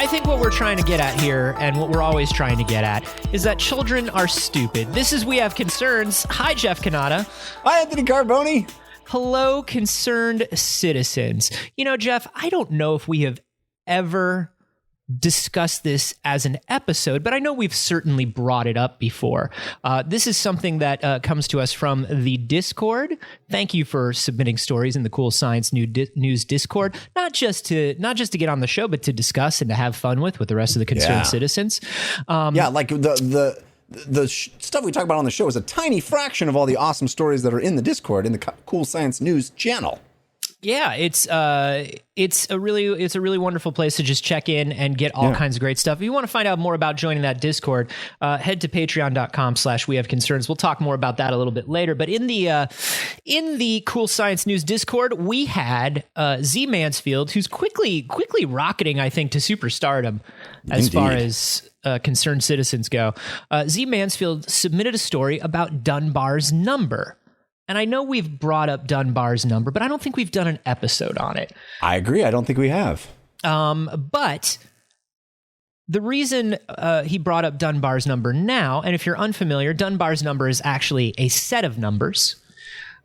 think what we're trying to get at here, and what we're always trying to get at, is that children are stupid. This is We Have Concerns. Hi, Jeff Cannata. Hi, Anthony Carboni. Hello, concerned citizens. You know, Jeff, I don't know if we have ever discussed this as an episode, but I know we've certainly brought it up before. This is something that comes to us from the Discord. Thank you for submitting stories in the Cool Science News Discord, not just to get on the show, but to discuss and to have fun with the rest of the concerned citizens. Like the stuff we talk about on the show is a tiny fraction of all the awesome stories that are in the Discord in the Cool Science News channel. Yeah, it's a really wonderful place to just check in and get all kinds of great stuff. If you want to find out more about joining that Discord, head to patreon.com/wehaveconcerns. We'll talk more about that a little bit later. But in the Cool Science News Discord, we had Zmansfield, who's quickly rocketing, I think, to superstardom as far as concerned citizens go. Zmansfield submitted a story about Dunbar's number. And I know we've brought up Dunbar's number, but I don't think we've done an episode on it. I agree. I don't think we have. But the reason he brought up Dunbar's number now, and if you're unfamiliar, Dunbar's number is actually a set of numbers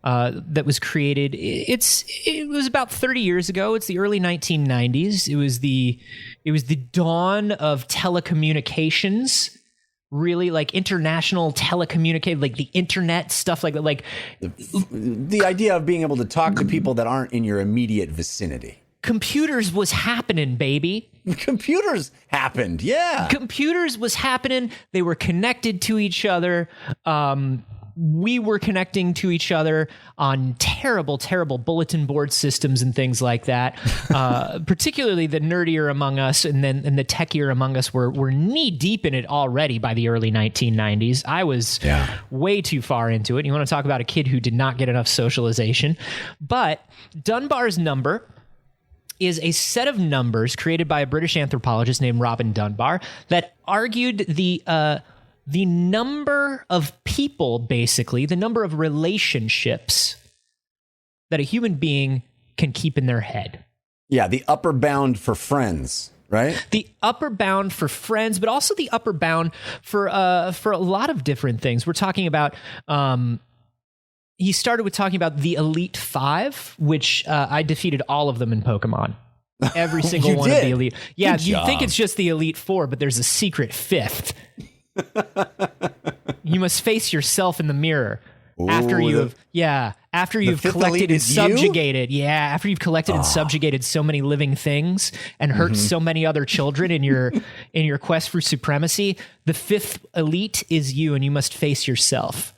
that was created. It was about 30 years ago. It's the early 1990s. It was the dawn of telecommunications. Really, like international telecommunicate, like the internet, stuff like that. Like the idea of being able to talk to people that aren't in your immediate vicinity. Computers was happening, baby. Computers happened, yeah. Computers was happening. They were connected to each other. We were connecting to each other on terrible bulletin board systems and things like that. Particularly the nerdier among us and the techier among us were knee deep in it already by the early 1990s. I was way too far into it. You want to talk about a kid who did not get enough socialization. But Dunbar's number is a set of numbers created by a British anthropologist named Robin Dunbar that argued the number of people, basically, the number of relationships that a human being can keep in their head. Yeah, the upper bound for friends, right? The upper bound for friends, but also the upper bound for a lot of different things. We're talking about, he started with talking about the Elite Five, which I defeated all of them in Pokemon. Every single one of the Elite. Yeah, you'd think it's just the Elite Four, but there's a secret fifth. You must face yourself in the mirror after you've collected and subjugated. Yeah, after you've collected and subjugated so many living things and hurt so many other children in your quest for supremacy, the fifth elite is you, and you must face yourself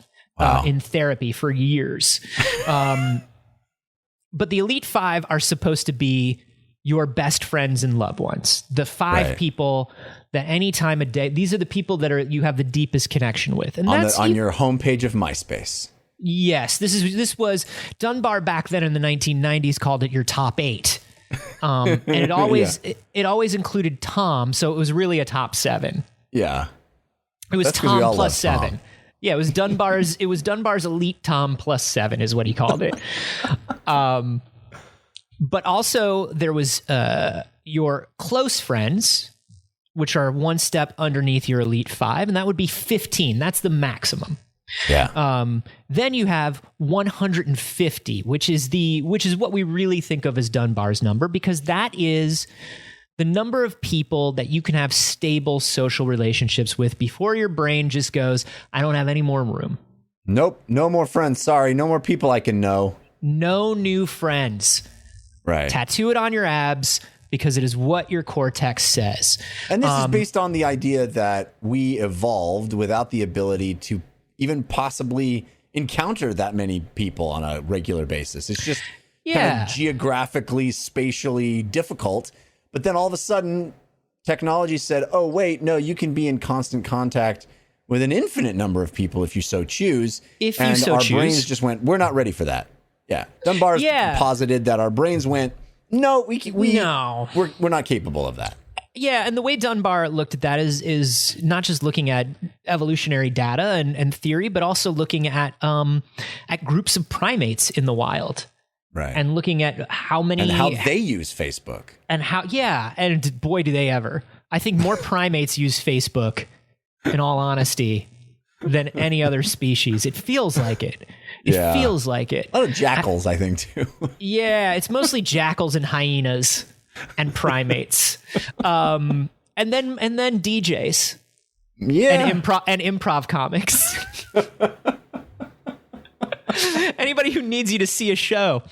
in therapy for years. But the Elite Five are supposed to be your best friends and loved ones. The five people that any time of day, these are the people that you have the deepest connection with. And that's on your homepage of MySpace. Yes, this was Dunbar back then in the 1990s called it your top 8. And it always included Tom, so it was really a top 7. Yeah. It was Tom plus 7. Tom. Yeah, it was Dunbar's Elite Tom plus 7 is what he called it. But also there was your close friends, which are one step underneath your Elite 5, and that would be 15. That's the maximum. Yeah. Then you have 150, which is what we really think of as Dunbar's number, because that is the number of people that you can have stable social relationships with before your brain just goes, I don't have any more room. Nope. No more friends. Sorry. No more people I can know. No new friends. Right. Tattoo it on your abs because it is what your cortex says. And this is based on the idea that we evolved without the ability to even possibly encounter that many people on a regular basis. It's just kind of geographically, spatially difficult. But then all of a sudden, technology said, oh, wait, no, you can be in constant contact with an infinite number of people if you so choose. Our brains just went, we're not ready for that. Yeah. Dunbar's posited that our brains went, no, we're not capable of that. Yeah, and the way Dunbar looked at that is not just looking at evolutionary data and theory, but also looking at groups of primates in the wild. Right. And looking at how many... And how they use Facebook. And how, and boy, do they ever. I think more primates use Facebook, in all honesty, than any other species. It feels like it. It feels like it. A lot of jackals, I think, too. Yeah, it's mostly jackals and hyenas and primates. And then DJs. Yeah. And improv comics. Anybody who needs you to see a show.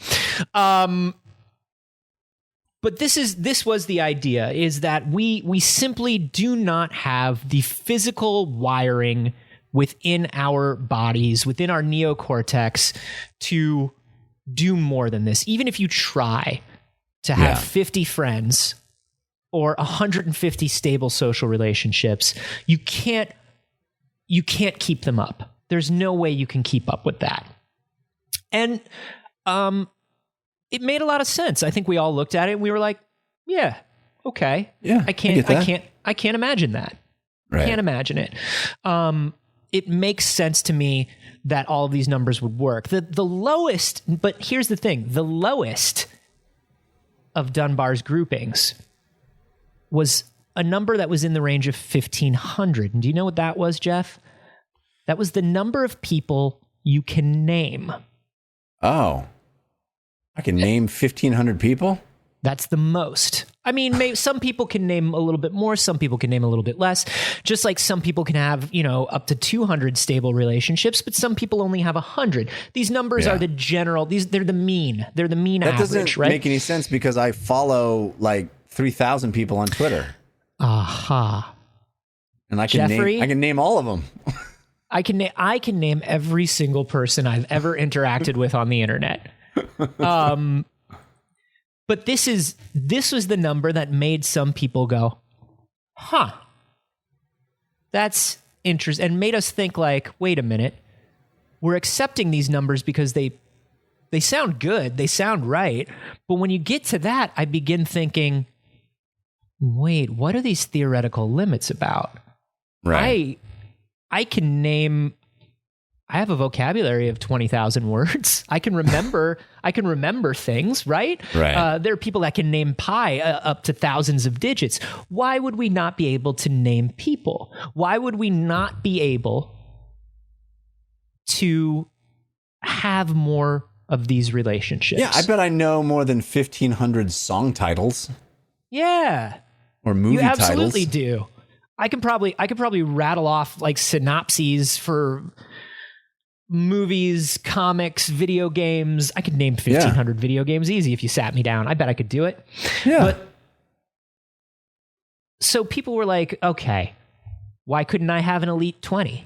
But this was the idea, is that we simply do not have the physical wiring within our bodies, within our neocortex, to do more than this. Even if you try to have 50 friends or 150 stable social relationships, you can't keep them up. There's no way you can keep up with that. And it made a lot of sense. I think we all looked at it and we were like, yeah, okay. Yeah. I can't imagine that. Right. I can't imagine it. It makes sense to me that all of these numbers would work. The lowest, but here's the thing, the lowest of Dunbar's groupings was a number that was in the range of 1,500. And do you know what that was, Jeff? That was the number of people you can name. Oh, I can name 1,500 people? That's the most. I mean, some people can name a little bit more. Some people can name a little bit less. Just like some people can have, up to 200 stable relationships, but some people only have 100. These numbers are the general. They're the mean. They're the mean average, doesn't right? make any sense because I follow like 3,000 people on Twitter. Aha. And I can name all of them. I can name every single person I've ever interacted with on the internet. But this was the number that made some people go, huh, that's interesting, and made us think like, wait a minute, we're accepting these numbers because they sound good, they sound right, but when you get to that, I begin thinking, wait, what are these theoretical limits about? Right. I have a vocabulary of 20,000 words. I can remember things, right? Right. There are people that can name pi up to thousands of digits. Why would we not be able to name people? Why would we not be able to have more of these relationships? Yeah, I bet I know more than 1,500 song titles. Yeah. Or movie titles. You absolutely do. I could probably rattle off like synopses for movies, comics, video games. I could name 1,500 video games easy if you sat me down. I bet I could do it. Yeah. But so people were like, okay, why couldn't I have an elite 20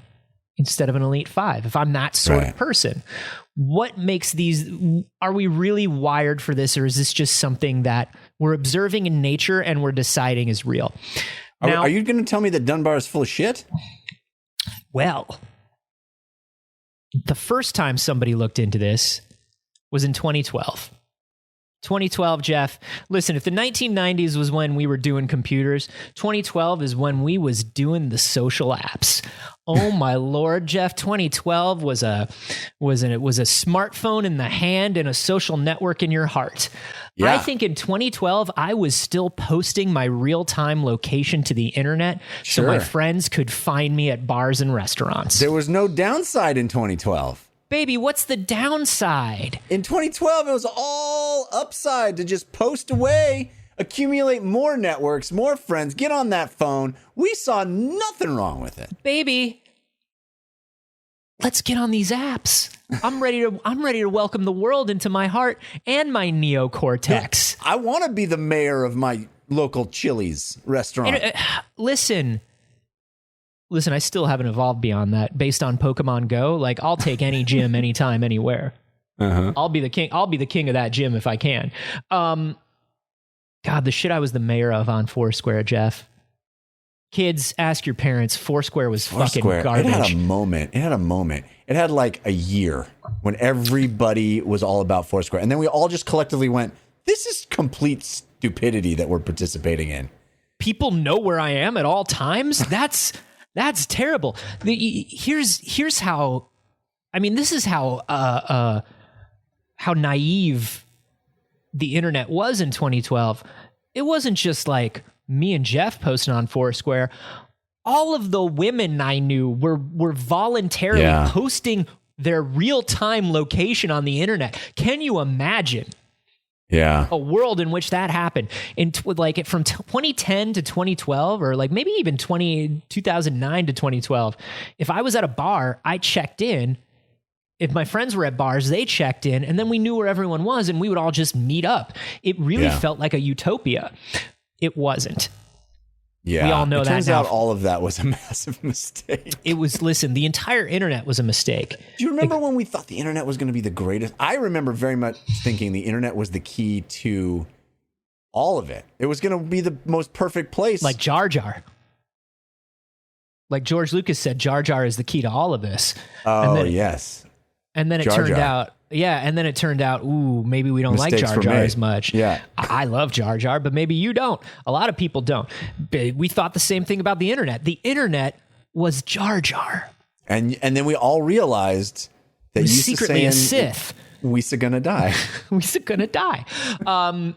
instead of an elite 5 if I'm that sort of person? What makes these, are we really wired for this, or is this just something that we're observing in nature and we're deciding is real? Now, are you going to tell me that Dunbar is full of shit? Well, the first time somebody looked into this was in 2012. 2012, Jeff. Listen, if the 1990s was when we were doing computers, 2012 is when we was doing the social apps. Oh my Lord, Jeff! 2012 was a smartphone in the hand and a social network in your heart. Yeah. I think in 2012 I was still posting my real-time location to the internet so my friends could find me at bars and restaurants. There was no downside in 2012. Baby, what's the downside? In 2012, it was all upside to just post away, accumulate more networks, more friends, get on that phone. We saw nothing wrong with it. Baby, let's get on these apps. I'm ready to welcome the world into my heart and my neocortex. I want to be the mayor of my local Chili's restaurant. And, Listen, I still haven't evolved beyond that. Based on Pokemon Go, like I'll take any gym, anytime, anywhere. I'll be the king. I'll be the king of that gym if I can. God, the shit I was the mayor of on Foursquare, Jeff. Kids, ask your parents. Foursquare was fucking garbage. It had a moment. It had like a year when everybody was all about Foursquare, and then we all just collectively went, "This is complete stupidity that we're participating in." People know where I am at all times. That's terrible. Here's how. I mean, this is how naive the internet was in 2012. It wasn't just like, me and Jeff posted on Foursquare, all of the women I knew were voluntarily posting their real-time location on the internet. Can you imagine a world in which that happened? From 2010 to 2012, or like maybe even 2009 to 2012, if I was at a bar, I checked in. If my friends were at bars, they checked in, and then we knew where everyone was, and we would all just meet up. It really felt like a utopia. It wasn't. Yeah, we all know that now. It turns out all of that was a massive mistake. It was, listen, the entire internet was a mistake. Do you remember when we thought the internet was going to be the greatest? I remember very much thinking the internet was the key to all of it. It was going to be the most perfect place. Like Jar Jar. Like George Lucas said, Jar Jar is the key to all of this. Oh, yes. And then it turned out, ooh, maybe we don't Mistakes like Jar Jar as much. Yeah. I love Jar Jar, but maybe you don't. A lot of people don't. We thought the same thing about the internet. The internet was Jar Jar. And then we all realized that you secretly a Sith. We's gonna die. We's gonna die. I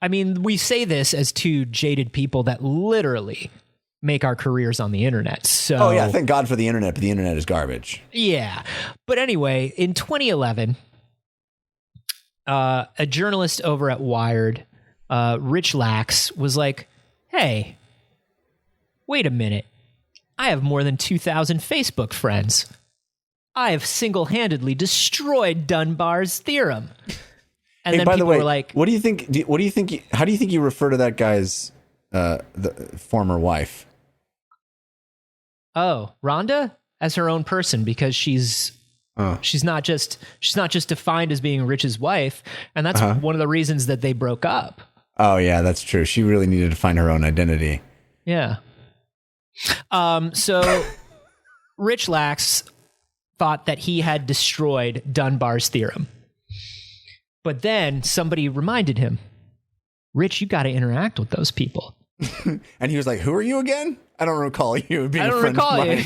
mean, we say this as two jaded people that literally make our careers on the internet. So, oh yeah, thank God for the internet, but the internet is garbage. Yeah. But anyway, in 2011, a journalist over at Wired, Rich Lax, was like, hey, wait a minute. I have more than 2,000 Facebook friends. I have single-handedly destroyed Dunbar's theorem. And then by the way, were like, how do you think you refer to that guy's the former wife? Oh, Rhonda as her own person, because she's not just defined as being Rich's wife, and that's one of the reasons that they broke up. Oh yeah, that's true. She really needed to find her own identity. Yeah. So Rich Lax thought that he had destroyed Dunbar's theorem, but then somebody reminded him, Rich, you got to interact with those people. And he was like, who are you again? I don't recall you being a friend of mine.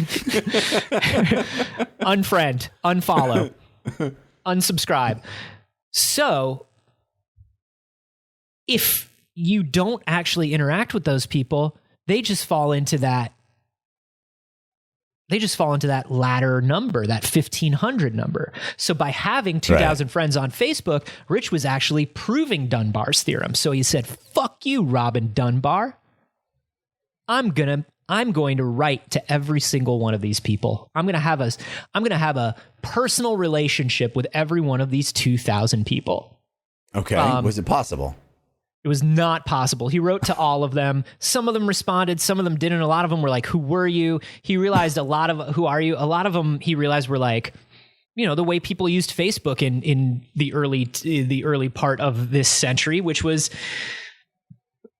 Unfriend, unfollow, unsubscribe. So if you don't actually interact with those people, they just fall into that ladder number, that 1,500 number. So by having 2,000 friends on Facebook, Rich was actually proving Dunbar's theorem. So he said, fuck you, Robin Dunbar. I'm going to write to every single one of these people. I'm going to have a personal relationship with every one of these 2,000 people. Okay. Was it possible? It was not possible. He wrote to all of them. Some of them responded, some of them didn't. A lot of them were like, who were you? He realized who are you? A lot of them he realized were like, you know, the way people used Facebook in the early part of this century, which was,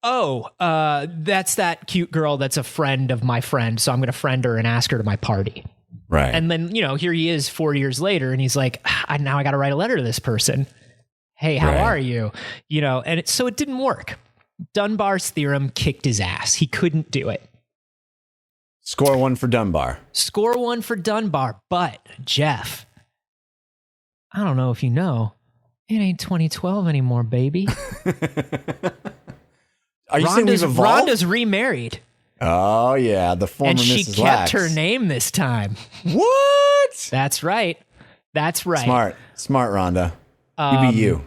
that's that cute girl that's a friend of my friend, so I'm going to friend her and ask her to my party. Right. And then, you know, here he is 4 years later, and he's like, now I got to write a letter to this person. Hey, how are you? You know, and so it didn't work. Dunbar's theorem kicked his ass. He couldn't do it. Score one for Dunbar. But Jeff, I don't know if you know, it ain't 2012 anymore, baby. Are you saying we've evolved? Rhonda's remarried. Oh, yeah. The former Mrs. And she kept her name this time. What? That's right. Smart, Rhonda. You be you.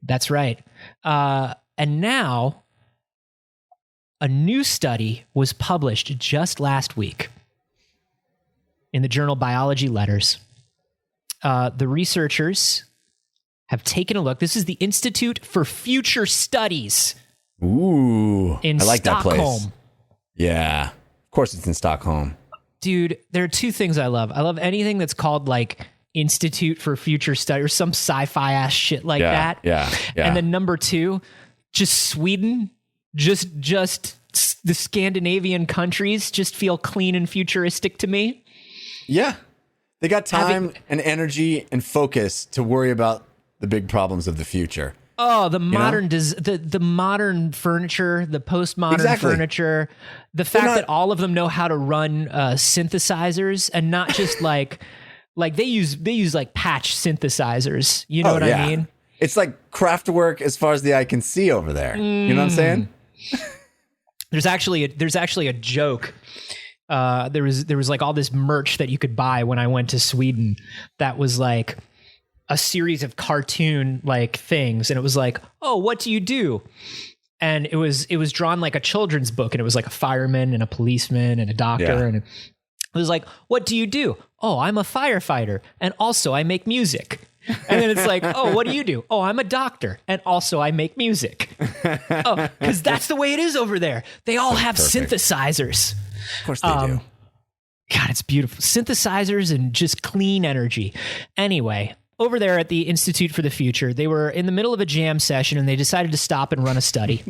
That's right. And now a new study was published just last week in the journal Biology Letters. The researchers have taken a look. This is the Institute for Future Studies. Ooh, in I like Stockholm. That place. Yeah, of course it's in Stockholm. Dude, there are two things I love. I love anything that's called like Institute for Future Study or some sci-fi ass shit like that. Yeah. And then number two, just Sweden, just the Scandinavian countries just feel clean and futuristic to me. Yeah. They got time and energy and focus to worry about the big problems of the future. Oh, the modern the modern furniture, the postmodern furniture, the fact that all of them know how to run synthesizers and not just like they use like patch synthesizers. You know what I mean? It's like craft work as far as the eye can see over there. You know what I'm saying? There's actually a joke. There was like all this merch that you could buy when I went to Sweden that was like a series of cartoon like things, and it was like, oh, what do you do? And it was drawn like a children's book, and it was like a fireman and a policeman and a doctor, and it was like, what do you do? Oh, I'm a firefighter, and also I make music. And then it's like, oh, what do you do? Oh, I'm a doctor, and also I make music. Oh, because that's the way it is over there. They all have synthesizers. Of course they do. God, it's beautiful. Synthesizers and just clean energy. Anyway, over there at the Institute for the Future, they were in the middle of a jam session, and they decided to stop and run a study.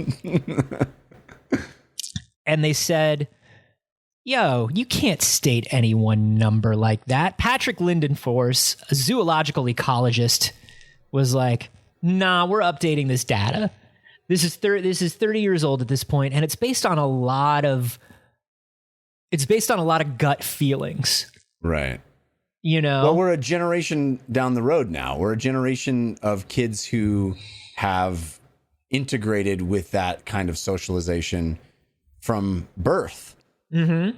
And they said, yo, you can't state any one number like that. Patrick Lindenforce, a zoological ecologist, was like, nah, we're updating this data. This is 30 years old at this point, and it's based on a lot of gut feelings. Right. You know? Well, we're a generation down the road now. We're a generation of kids who have integrated with that kind of socialization from birth. Mm-hmm.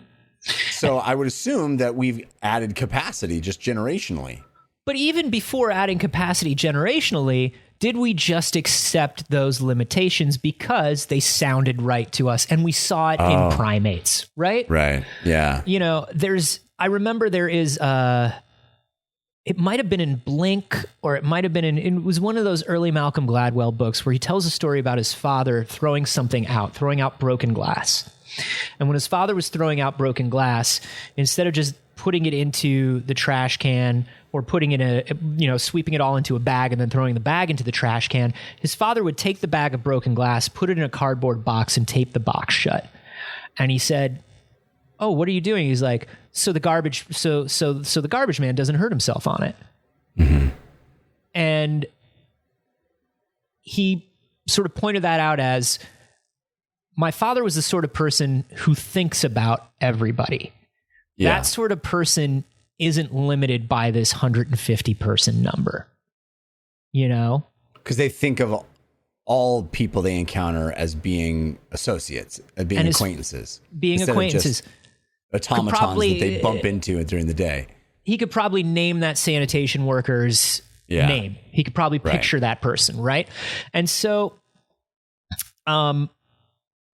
So I would assume that we've added capacity just generationally. But even before adding capacity generationally, did we just accept those limitations because they sounded right to us and we saw it in primates, right? Right. Yeah. You know, I remember there is it might have been in Blink, or it might have been it was one of those early Malcolm Gladwell books where he tells a story about his father throwing out broken glass. And when his father was throwing out broken glass, instead of just putting it into the trash can or putting sweeping it all into a bag and then throwing the bag into the trash can, his father would take the bag of broken glass, put it in a cardboard box, and tape the box shut. And he said, oh, what are you doing? He's like, so the garbage man doesn't hurt himself on it. Mm-hmm. And he sort of pointed that out as, my father was the sort of person who thinks about everybody. Yeah. That sort of person isn't limited by this 150 person number, you know? Because they think of all people they encounter as being associates, as being acquaintances. Being acquaintances. Automatons that they bump into during the day. He could probably name that sanitation worker's name. He could probably picture that person, right? And so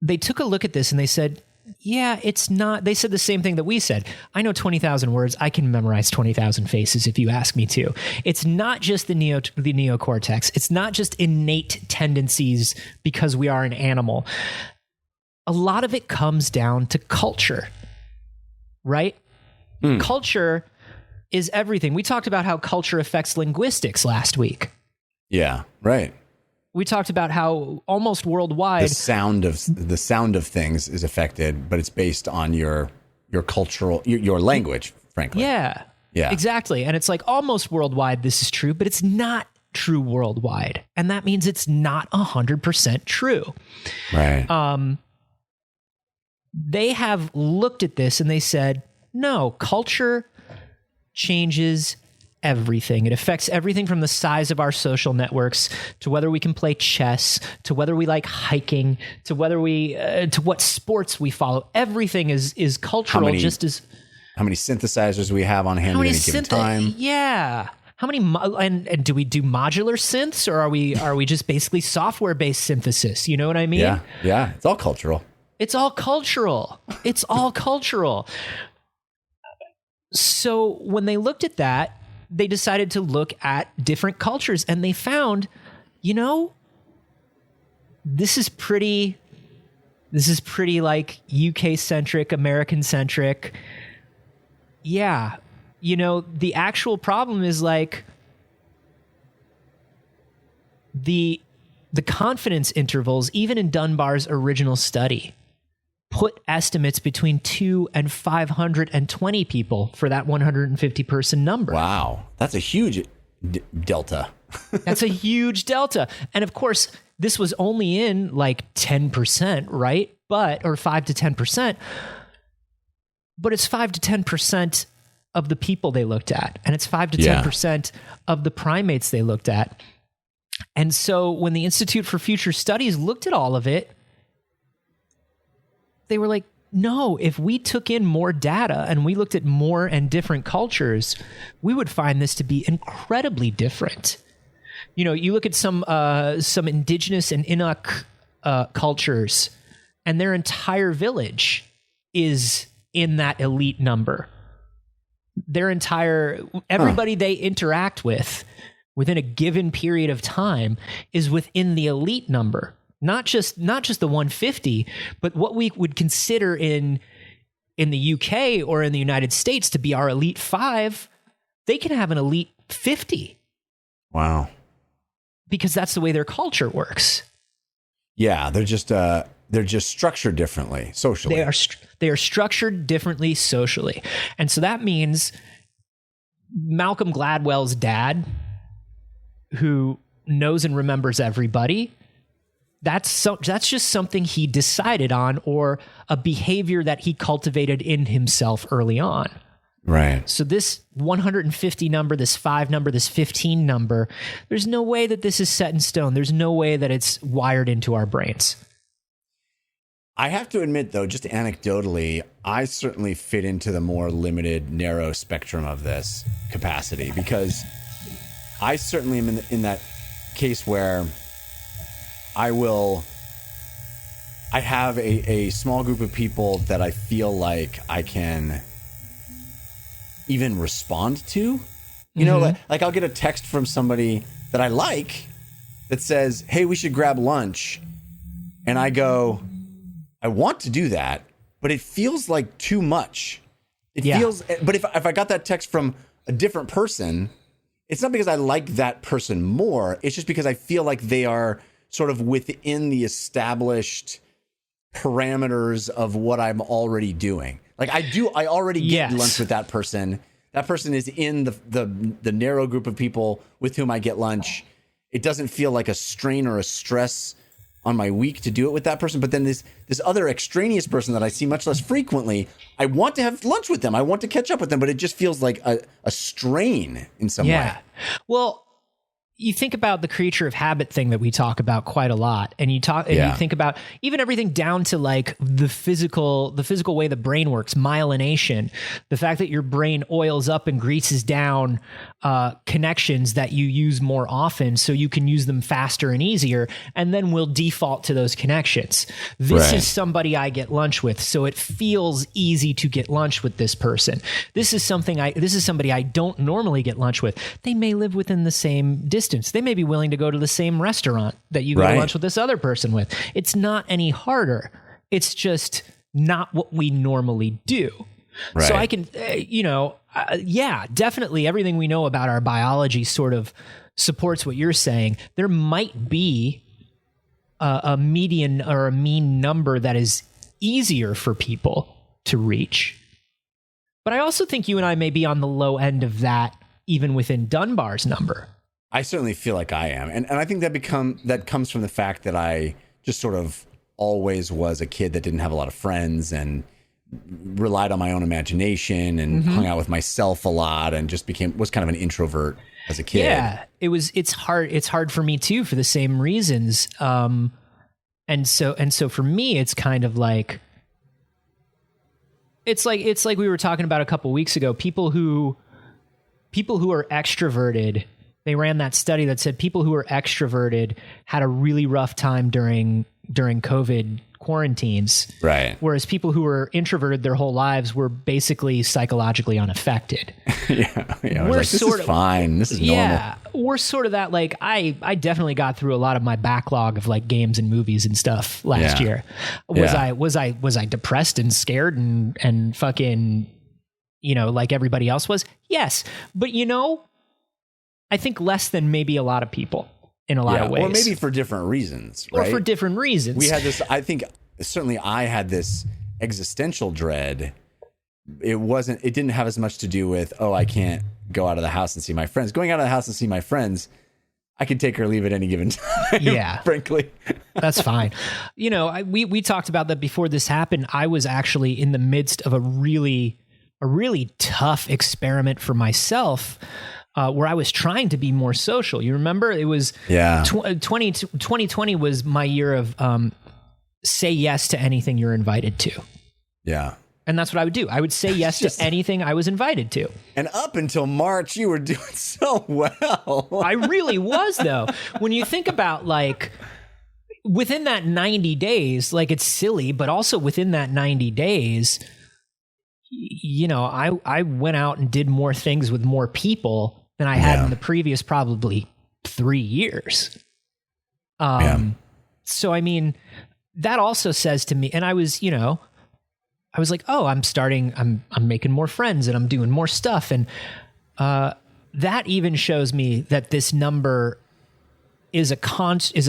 they took a look at this and they said, yeah, it's not. They said the same thing that we said. I know 20,000 words. I can memorize 20,000 faces if you ask me to. It's not just the neocortex. It's not just innate tendencies because we are an animal. A lot of it comes down to culture, right? Culture is everything. We talked about how culture affects linguistics last week. Yeah, right. We talked about how almost worldwide the sound of things is affected, but it's based on your cultural your language, frankly. Yeah, exactly. And it's like almost worldwide this is true, but it's not true worldwide, and that means it's not 100% true. Right. They have looked at this and they said, no, culture changes everything. It affects everything from the size of our social networks to whether we can play chess, to whether we like hiking, to whether we to what sports we follow. Everything is cultural. How many synthesizers we have on hand at any given time? Yeah. How many and do we do modular synths, or are we just basically software based synthesis? You know what I mean? Yeah. It's all cultural. It's all cultural. It's all cultural. So when they looked at that, they decided to look at different cultures, and they found, this is pretty like UK centric, American centric. Yeah. The actual problem is like the confidence intervals, even in Dunbar's original study, put estimates between 2 and 520 people for that 150 person number. Wow. That's a huge delta. That's a huge delta. And of course, this was only in like 10%, right? Or 5 to 10%. But it's 5 to 10% of the people they looked at. And it's 5 to 10% of the primates they looked at. And so when the Institute for Future Studies looked at all of it, they were like, no, if we took in more data and we looked at more and different cultures, we would find this to be incredibly different. You know, you look at some indigenous and Inuk cultures, and their entire village is in that elite number. Everybody they interact with within a given period of time is within the elite number. Not just the 150, but what we would consider in the UK or in the United States to be our elite 5, they can have an elite 50. Wow. Because that's the way their culture works. Yeah, they're just structured differently socially. They are structured differently socially. And so that means Malcolm Gladwell's dad, who knows and remembers everybody, that's just something he decided on, or a behavior that he cultivated in himself early on. Right. So this 150 number, this 5 number, this 15 number, there's no way that this is set in stone. There's no way that it's wired into our brains. I have to admit, though, just anecdotally, I certainly fit into the more limited, narrow spectrum of this capacity, because I certainly am in that case where I have a small group of people that I feel like I can even respond to. You know, like I'll get a text from somebody that I like that says, hey, we should grab lunch. And I go, I want to do that, but it feels like too much. But if I got that text from a different person, it's not because I like that person more. It's just because I feel like they are sort of within the established parameters of what I'm already doing. Like I already get lunch with that person. That person is in the narrow group of people with whom I get lunch. It doesn't feel like a strain or a stress on my week to do it with that person. But then this other extraneous person that I see much less frequently, I want to have lunch with them. I want to catch up with them, but it just feels like a strain in some way. Well, you think about the creature of habit thing that we talk about quite a lot, and you think about even everything down to like the physical way the brain works, myelination, the fact that your brain oils up and greases down connections that you use more often so you can use them faster and easier, and then we'll default to those connections. This is somebody I get lunch with, so it feels easy to get lunch with this person. This is somebody I don't normally get lunch with. They may live within the same distance. They may be willing to go to the same restaurant that you go to lunch with this other person with. It's not any harder. It's just not what we normally do. Right. So I can, definitely everything we know about our biology sort of supports what you're saying. There might be a median or a mean number that is easier for people to reach. But I also think you and I may be on the low end of that, even within Dunbar's number. I certainly feel like I am. And I think that comes from the fact that I just sort of always was a kid that didn't have a lot of friends and relied on my own imagination and hung out with myself a lot and just was kind of an introvert as a kid. Yeah, it's hard for me too, for the same reasons. And so for me, it's kind of like, it's like we were talking about a couple weeks ago, people who are extroverted. They ran that study that said people who are extroverted had a really rough time during COVID quarantines. Right. Whereas people who were introverted their whole lives were basically psychologically unaffected. We're like, this is fine. This is normal. Yeah. We're sort of that, like, I definitely got through a lot of my backlog of like games and movies and stuff last year. Was I depressed and scared and fucking, like everybody else was? Yes. But I think less than maybe a lot of people in a lot of ways. Or maybe for different reasons, right? Or for different reasons. We had this, I think, certainly I had this existential dread. It didn't have as much to do with, I can't go out of the house and see my friends. Going out of the house and see my friends, I can take or leave at any given time. Yeah. Frankly. That's fine. We talked about that before this happened. I was actually in the midst of a really tough experiment for myself, where I was trying to be more social. You remember? It was 2020 was my year of say yes to anything you're invited to. Yeah. And that's what I would do. I would say yes to anything I was invited to. And up until March, you were doing so well. I really was, though. When you think about, like, within that 90 days, like, it's silly, but also within that 90 days, you know, I went out and did more things with more people than I had in the previous probably 3 years. So, I mean, that also says to me, and I was, you know, I was like, oh, I'm making more friends and I'm doing more stuff. And that even shows me that this number is a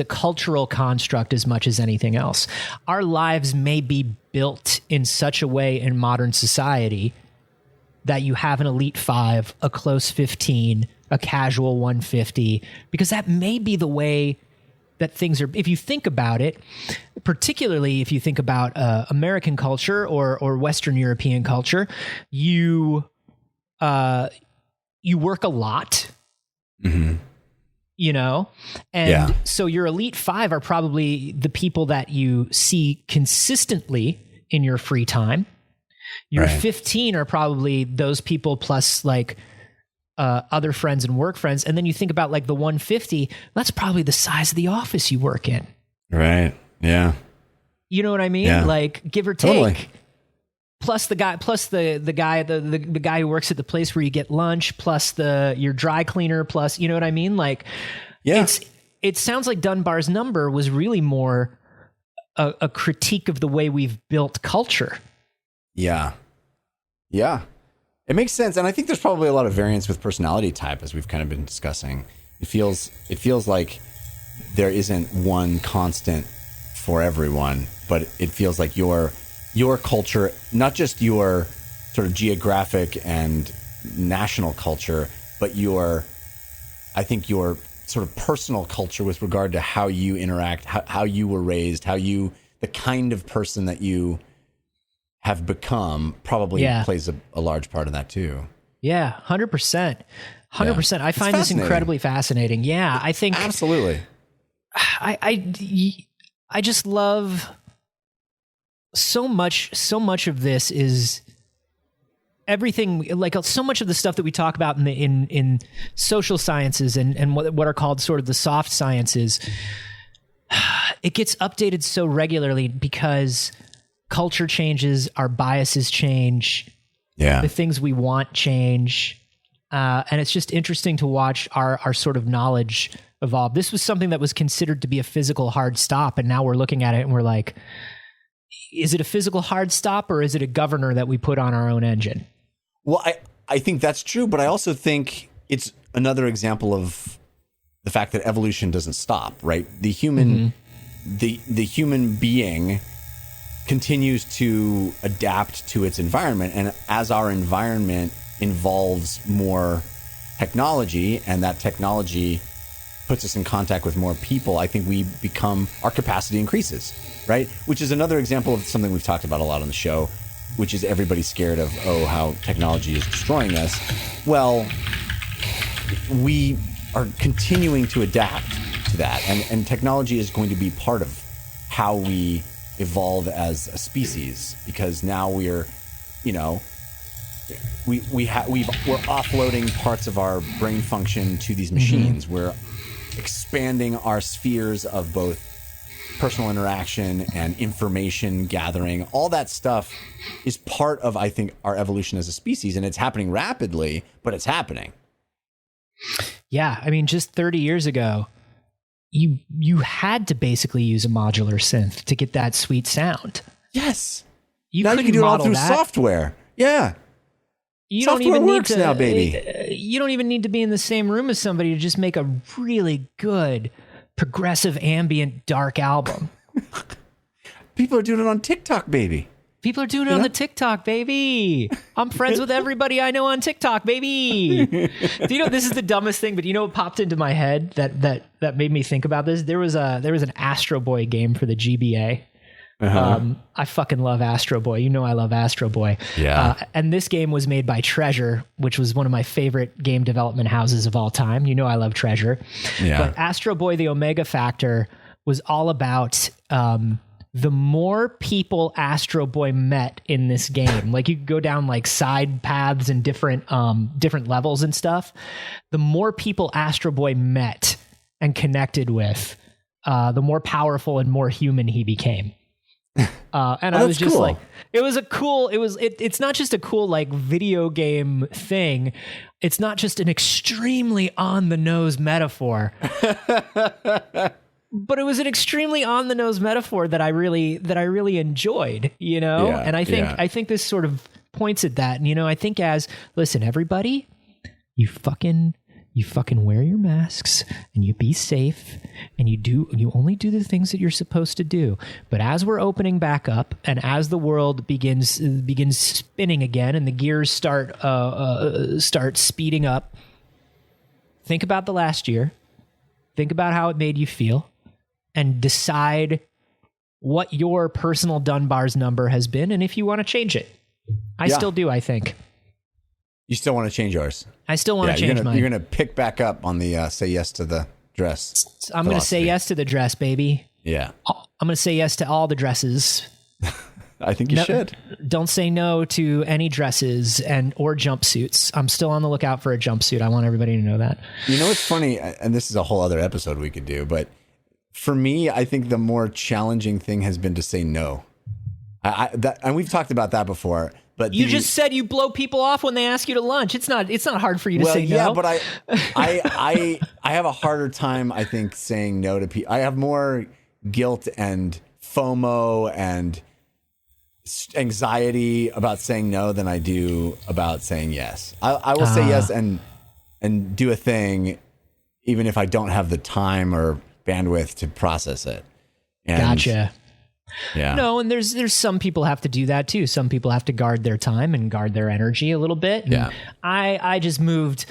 cultural construct as much as anything else. Our lives may be built in such a way in modern society that you have an elite 5, a close 15, a casual 150, because that may be the way that things are. If you think about it, particularly if you think about American culture or Western European culture, you work a lot, you know, and so your elite 5 are probably the people that you see consistently in your free time. Your 15 are probably those people plus like other friends and work friends. And then you think about like the 150, that's probably the size of the office you work in. Right. Yeah. You know what I mean? Yeah. Like give or take. Totally. Plus the guy, the guy who works at the place where you get lunch, plus your dry cleaner, plus, you know what I mean? Like, it sounds like Dunbar's number was really more a critique of the way we've built culture. Yeah. Yeah. It makes sense. And I think there's probably a lot of variance with personality type, as we've kind of been discussing. It feels like there isn't one constant for everyone, but it feels like your culture, not just your sort of geographic and national culture, but I think your sort of personal culture with regard to how you interact, how you were raised, the kind of person that you have become probably plays a large part in that too. Yeah, 100%. 100%. I find this incredibly fascinating. Yeah, I think absolutely. I just love so much of this is everything, like so much of the stuff that we talk about in social sciences and what are called sort of the soft sciences. It gets updated so regularly because culture changes, our biases change, the things we want change. And it's just interesting to watch our sort of knowledge evolve. This was something that was considered to be a physical hard stop. And now we're looking at it and we're like, is it a physical hard stop or is it a governor that we put on our own engine? Well, I think that's true, but I also think it's another example of the fact that evolution doesn't stop, right? The human, the human being continues to adapt to its environment. And as our environment involves more technology and that technology puts us in contact with more people, I think our capacity increases, right? Which is another example of something we've talked about a lot on the show, which is everybody's scared of, how technology is destroying us. Well, we are continuing to adapt to that. And technology is going to be part of how we evolve as a species, because now we're offloading parts of our brain function to these machines. We're expanding our spheres of both personal interaction and information gathering. All that stuff is part of, I think, our evolution as a species, and it's happening rapidly, but it's happening. Yeah, I mean, just 30 years ago, you had to basically use a modular synth to get that sweet sound. Yes. Now you can do it all through software. Yeah. Software works now, baby. You don't even need to be in the same room as somebody to just make a really good progressive ambient dark album. People are doing it on TikTok, baby. People are doing it on the TikTok, baby. I'm friends with everybody I know on TikTok, baby. Do you know, this is the dumbest thing, but you know what popped into my head that made me think about this? There was an Astro Boy game for the GBA. I fucking love Astro Boy. You know I love Astro Boy. Yeah. And this game was made by Treasure, which was one of my favorite game development houses of all time. You know I love Treasure. Yeah. But Astro Boy, the Omega Factor, was all about the more people Astro Boy met in this game, like you could go down like side paths and different levels and stuff, the more people Astro Boy met and connected with, the more powerful and more human he became. And I was just cool. like, it's not just a cool like video game thing. It's not just an extremely on the nose metaphor. But it was an extremely on the nose metaphor that I really enjoyed, you know? Yeah, and I think this sort of points at that. And, you know, I think listen, everybody, you fucking wear your masks and you be safe and you only do the things that you're supposed to do. But as we're opening back up and as the world begins spinning again and the gears start speeding up, think about the last year. Think about how it made you feel and decide what your personal Dunbar's number has been and if you want to change it. I still do, I think. You still want to change yours? I still want to change mine. You're going to pick back up on the say yes to the dress. I'm going to say yes to the dress, baby. Yeah. I'm going to say yes to all the dresses. I think you should. Don't say no to any dresses or jumpsuits. I'm still on the lookout for a jumpsuit. I want everybody to know that. You know what's funny, and this is a whole other episode we could do, but for me, I think the more challenging thing has been to say no. And we've talked about that before. But you just said you blow people off when they ask you to lunch. It's not hard for you to say no. Yeah, but I have a harder time, I think, saying no to people. I have more guilt and FOMO and anxiety about saying no than I do about saying yes. I will say yes and do a thing even if I don't have the time or bandwidth to process it. And gotcha. Yeah. No, and there's some people have to do that too. Some people have to guard their time and guard their energy a little bit. And yeah. I moved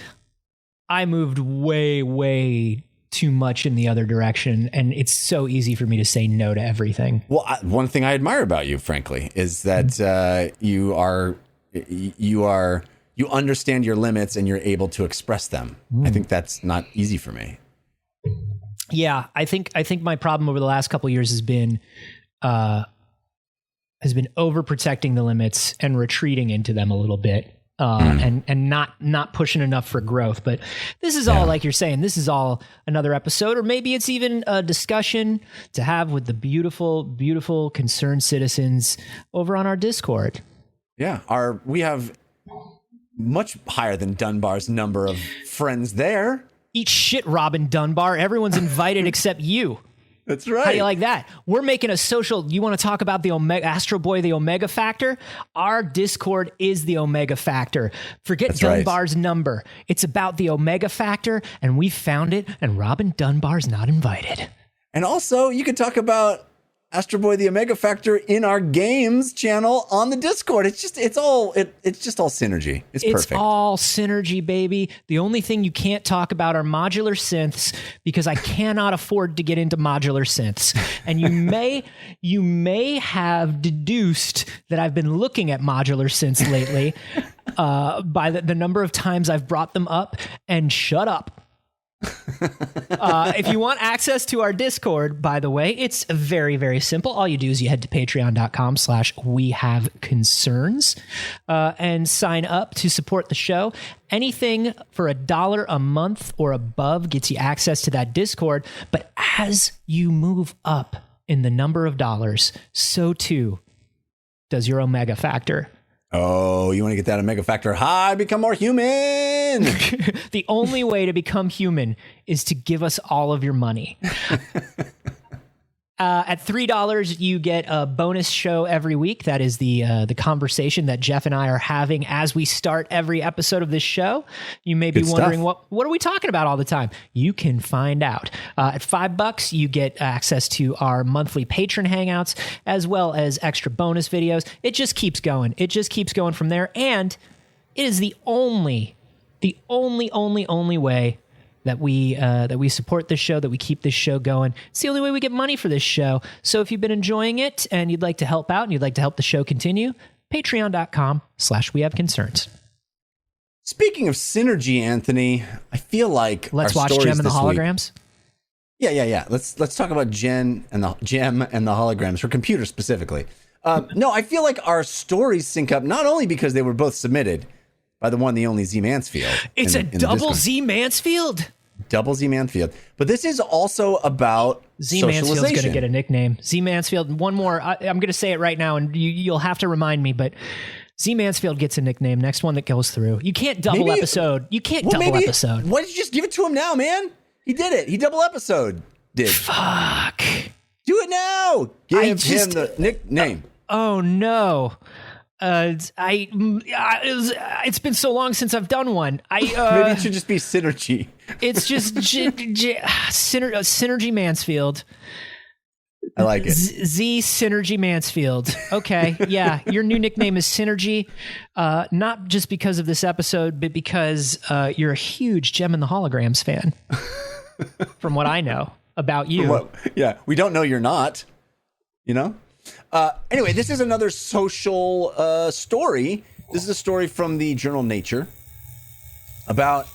way too much in the other direction, and it's so easy for me to say no to everything. Well, one thing I admire about you, frankly, is that you understand your limits and you're able to express them. I think that's not easy for me. Yeah, I think my problem over the last couple of years has been overprotecting the limits and retreating into them a little bit, and not pushing enough for growth. But this is all, like you're saying, this is all another episode, or maybe it's even a discussion to have with the beautiful, beautiful concerned citizens over on our Discord. Yeah, we have much higher than Dunbar's number of friends there. Eat shit, Robin Dunbar. Everyone's invited except you. That's right. How do you like that? We're making a social. You want to talk about the Astro Boy, the Omega Factor? Our Discord is the Omega Factor. Forget Dunbar's number. It's about the Omega Factor, and we found it, and Robin Dunbar's not invited. And also, you can talk about Astro Boy, the Omega Factor in our games channel on the Discord. It's just all synergy. It's perfect. It's all synergy, baby. The only thing you can't talk about are modular synths, because I cannot afford to get into modular synths. And you may have deduced that I've been looking at modular synths lately by the number of times I've brought them up. And shut up. If you want access to our Discord, by the way, it's very, very simple. All you do is you head to patreon.com/wehaveconcerns and sign up to support the show. Anything for $1 a month or above gets you access to that Discord. But as you move up in the number of dollars, so too does your Omega Factor. Oh, you want to get that Omega Factor high, become more human. The only way to become human is to give us all of your money. At $3, you get a bonus show every week. That is the conversation that Jeff and I are having as we start every episode of this show. You may be wondering, what are we talking about all the time? You can find out. At $5, you get access to our monthly patron hangouts, as well as extra bonus videos. It just keeps going. It just keeps going from there. And it is the only way that we support this show, that we keep this show going. It's the only way we get money for this show. So if you've been enjoying it and you'd like to help out and you'd like to help the show continue, patreon.com/wehaveconcerns. Speaking of synergy, Anthony, I feel like let's watch Gem and the Holograms. Yeah. Let's talk about Gem and the holograms for computers specifically. No, I feel like our stories sync up not only because they were both submitted by the one, the only Zmansfield. It's a double Zmansfield. Double Zmansfield. But this is also about Zmansfield's going to get a nickname. Zmansfield. One more. I'm going to say it right now, and you'll have to remind me, but Zmansfield gets a nickname. Next one that goes through. You can't double episode. You can't double episode. Why don't you just give it to him now, man? He did it. He double episode did. Fuck. Do it now. Give him the nickname. Oh no. It's been so long since I've done one. Maybe it should just be Synergy. It's just Synergy Mansfield. I like it. Z Synergy Mansfield. Okay, yeah, your new nickname is Synergy. Not just because of this episode, but because you're a huge Gem and the Holograms fan. From what I know about you. We don't know you're not. You know. Anyway, this is another social story. This is a story from the journal Nature about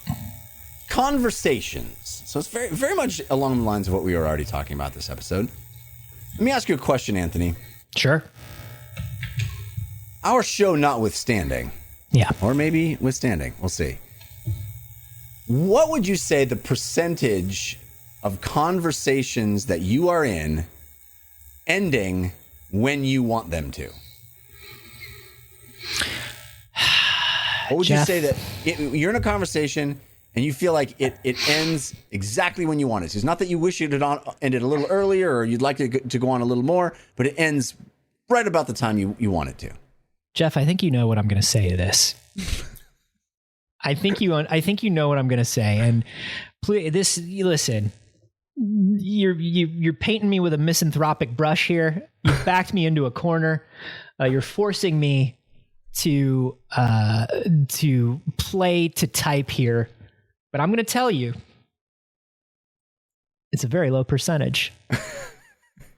conversations. So it's very, very much along the lines of what we were already talking about this episode. Let me ask you a question, Anthony. Sure. Our show notwithstanding. Yeah. Or maybe withstanding. We'll see. What would you say the percentage of conversations that you are in ending when you want them to? What would Jeff, you say that you're in a conversation and you feel like it ends exactly when you want it to? It's not that you wish it had ended a little earlier or you'd like it to go on a little more, but it ends right about the time you want it to. Jeff, I think you know what I'm going to say to this. I think you know what I'm going to say, and please, listen. You're painting me with a misanthropic brush here. You backed me into a corner. You're forcing me to play to type here, but I'm going to tell you, it's a very low percentage.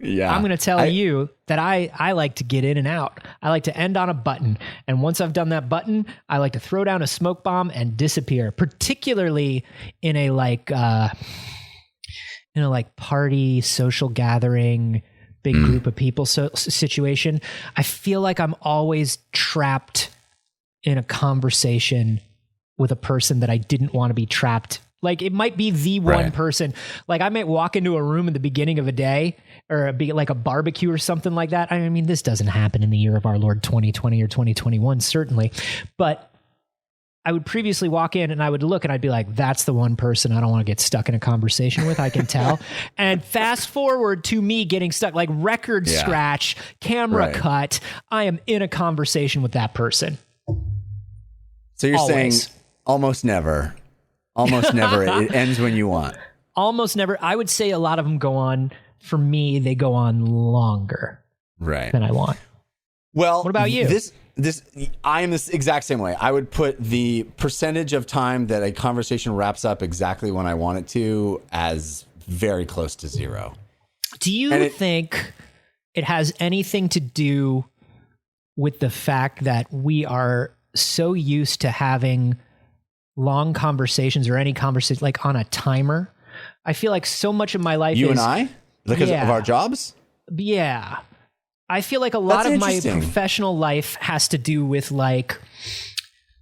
Yeah, I'm going to tell you that I like to get in and out. I like to end on a button, and once I've done that button, I like to throw down a smoke bomb and disappear. Particularly in a party, social gathering, big group of people situation. I feel like I'm always trapped in a conversation with a person that I didn't want to be trapped. Like, it might be the one person. Like, I might walk into a room in the beginning of a day or be like a barbecue or something like that. I mean, this doesn't happen in the year of our Lord 2020 or 2021, certainly. But I would previously walk in and I would look and I'd be like, that's the one person I don't want to get stuck in a conversation with. I can tell. And fast forward to me getting stuck, like record scratch, camera cut. I am in a conversation with that person. So you're saying almost never. Almost never. It ends when you want. Almost never. I would say a lot of them go on, for me, they go on longer than I want. Well, what about you? I am this exact same way. I would put the percentage of time that a conversation wraps up exactly when I want it to as very close to zero. Do you think it has anything to do with the fact that we are so used to having long conversations or any conversation like on a timer? I feel like so much of my life and I? Because of our jobs? Yeah. I feel like a lot of my professional life has to do with like,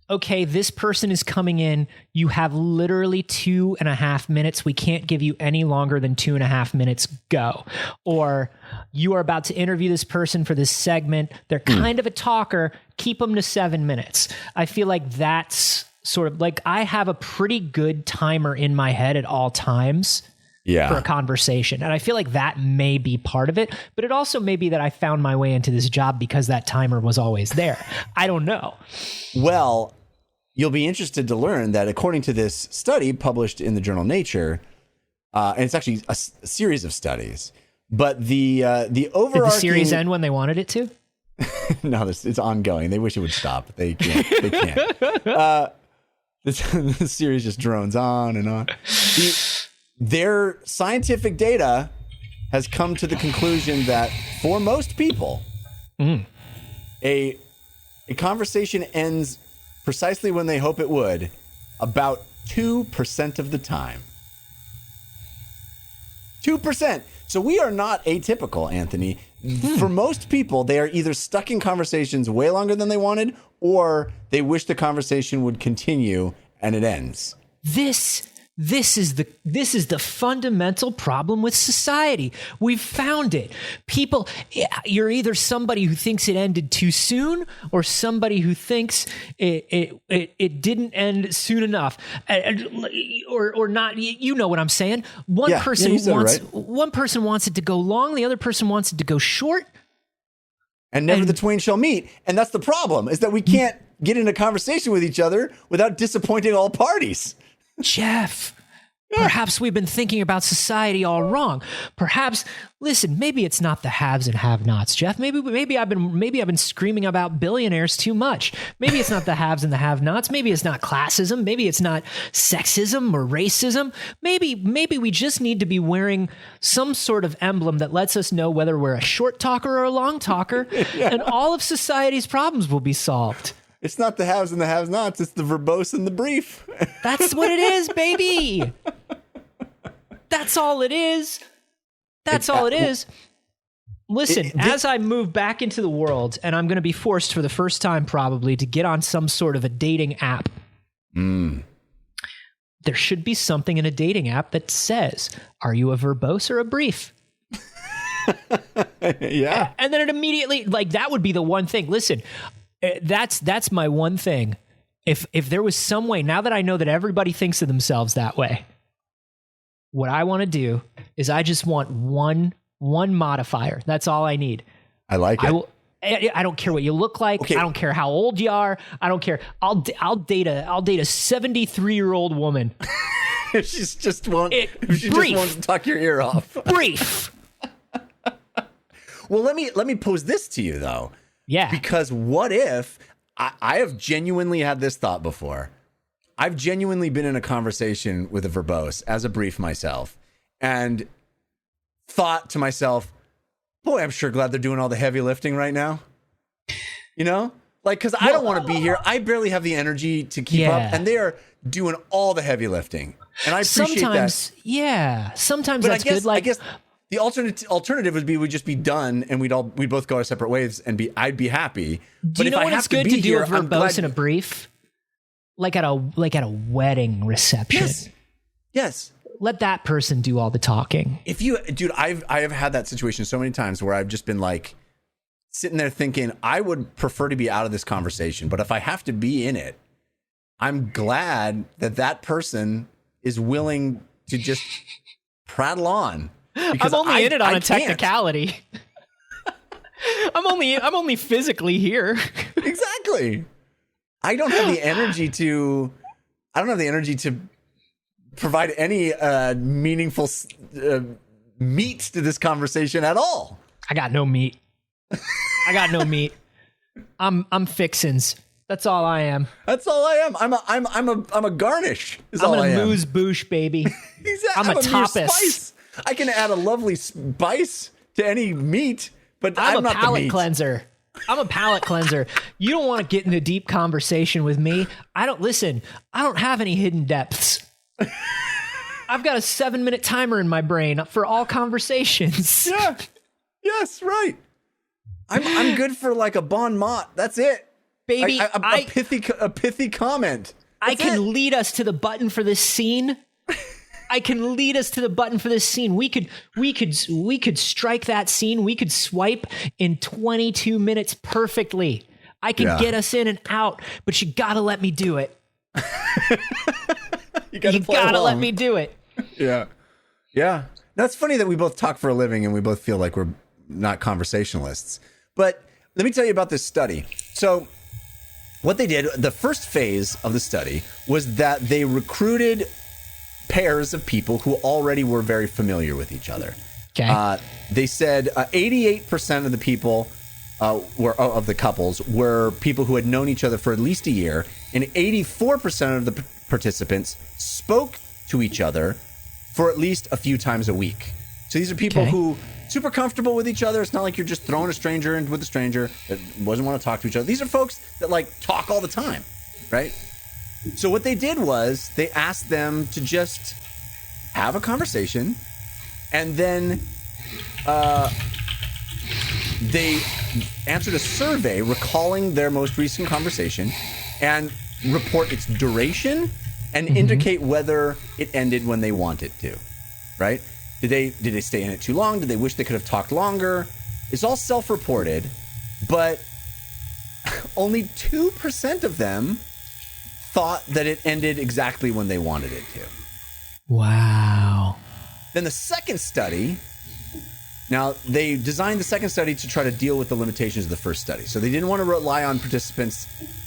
okay, this person is coming in. You have literally 2.5 minutes. We can't give you any longer than 2.5 minutes. Go. Or you are about to interview this person for this segment. They're kind of a talker. Keep them to 7 minutes. I feel like that's sort of like I have a pretty good timer in my head at all times. For a conversation. And I feel like that may be part of it, but it also may be that I found my way into this job because that timer was always there. I don't know. Well, you'll be interested to learn that according to this study published in the journal Nature, and it's actually a series of studies, but the overarching... Did the series end when they wanted it to? No, it's ongoing. They wish it would stop. They can't. They can't. The series just drones on and on. Their scientific data has come to the conclusion that for most people, a conversation ends precisely when they hope it would, about 2% of the time. 2%. So we are not atypical, Anthony. For most people, they are either stuck in conversations way longer than they wanted, or they wish the conversation would continue and it ends. This is the fundamental problem with society. We've found it. People, you're either somebody who thinks it ended too soon, or somebody who thinks it didn't end soon enough, or not. You know what I'm saying? One person wants it to go long, the other person wants it to go short, and never the twain shall meet. And that's the problem: is that we can't get in a conversation with each other without disappointing all parties. Jeff, perhaps we've been thinking about society all wrong. Perhaps, listen, maybe it's not the haves and have-nots, Jeff. Maybe I've been screaming about billionaires too much. Maybe it's not the haves and the have-nots. Maybe it's not classism. Maybe it's not sexism or racism. Maybe we just need to be wearing some sort of emblem that lets us know whether we're a short talker or a long talker, and all of society's problems will be solved. It's not the haves and the have-nots. It's the verbose and the brief. That's what it is, baby. That's all it is. That's all it is. Listen, as I move back into the world, and I'm going to be forced for the first time probably to get on some sort of a dating app, there should be something in a dating app that says, are you a verbose or a brief? Yeah. And then it immediately, like, that would be the one thing. Listen, that's my one thing. If there was some way, now that I know that everybody thinks of themselves that way, what I want to do is I just want one modifier. That's all I need. I like it. I don't care what you look like. Okay. I don't care how old you are. I don't care. I'll date a 73-year-old woman. She just wants to tuck your ear off. Brief. Well, let me pose this to you though. Yeah. Because what if I have genuinely had this thought before. I've genuinely been in a conversation with a verbose as a brief myself and thought to myself, boy, I'm sure glad they're doing all the heavy lifting right now. You know, like, because I don't want to be here. I barely have the energy to keep up, and they are doing all the heavy lifting. And I appreciate that. Yeah. Sometimes but that's good. Like, I guess the alternative would be we'd just be done and we'd both go our separate ways and I'd be happy. Do you know what it's good to do a verbose and a brief? Like at a wedding reception. Yes. Let that person do all the talking. I have had that situation so many times where I've just been like sitting there thinking I would prefer to be out of this conversation, but if I have to be in it, I'm glad that person is willing to just prattle on. I'm only in it on a technicality. I'm only physically here. Exactly. I don't have the energy to provide any meaningful meat to this conversation at all. I got no meat. I'm fixins. That's all I am. That's all I am. I'm a garnish. I'm an amuse bouche, baby. Exactly. I'm a tapas. I can add a lovely spice to any meat, but I'm not the meat. I'm a palate cleanser. You don't want to get in a deep conversation with me. I don't have any hidden depths. I've got a 7-minute timer in my brain for all conversations. Yeah. Yes, right. I'm good for like a bon mot. That's it. Baby, a pithy comment. I can lead us to the button for this scene. We could strike that scene. We could swipe in 22 minutes perfectly. I can get us in and out, but you gotta let me do it. You gotta let me do it. Yeah. Yeah. That's funny that we both talk for a living and we both feel like we're not conversationalists. But let me tell you about this study. So what they did, the first phase of the study was that they recruited pairs of people who already were very familiar with each other. Okay. They said 88% of the people of the couples were people who had known each other for at least a year, and 84% of the participants spoke to each other for at least a few times a week. So these are people who super comfortable with each other. It's not like you're just throwing a stranger in with a stranger that doesn't want to talk to each other. These are folks that like talk all the time, right? So what they did was they asked them to just have a conversation And then they answered a survey recalling their most recent conversation and report its duration and indicate whether it ended when they want it to, right? Did they stay in it too long? Did they wish they could have talked longer? It's all self-reported, but only 2% of them thought that it ended exactly when they wanted it to. Wow. Then the second study, now they designed the second study to try to deal with the limitations of the first study. So they didn't want to rely on participants'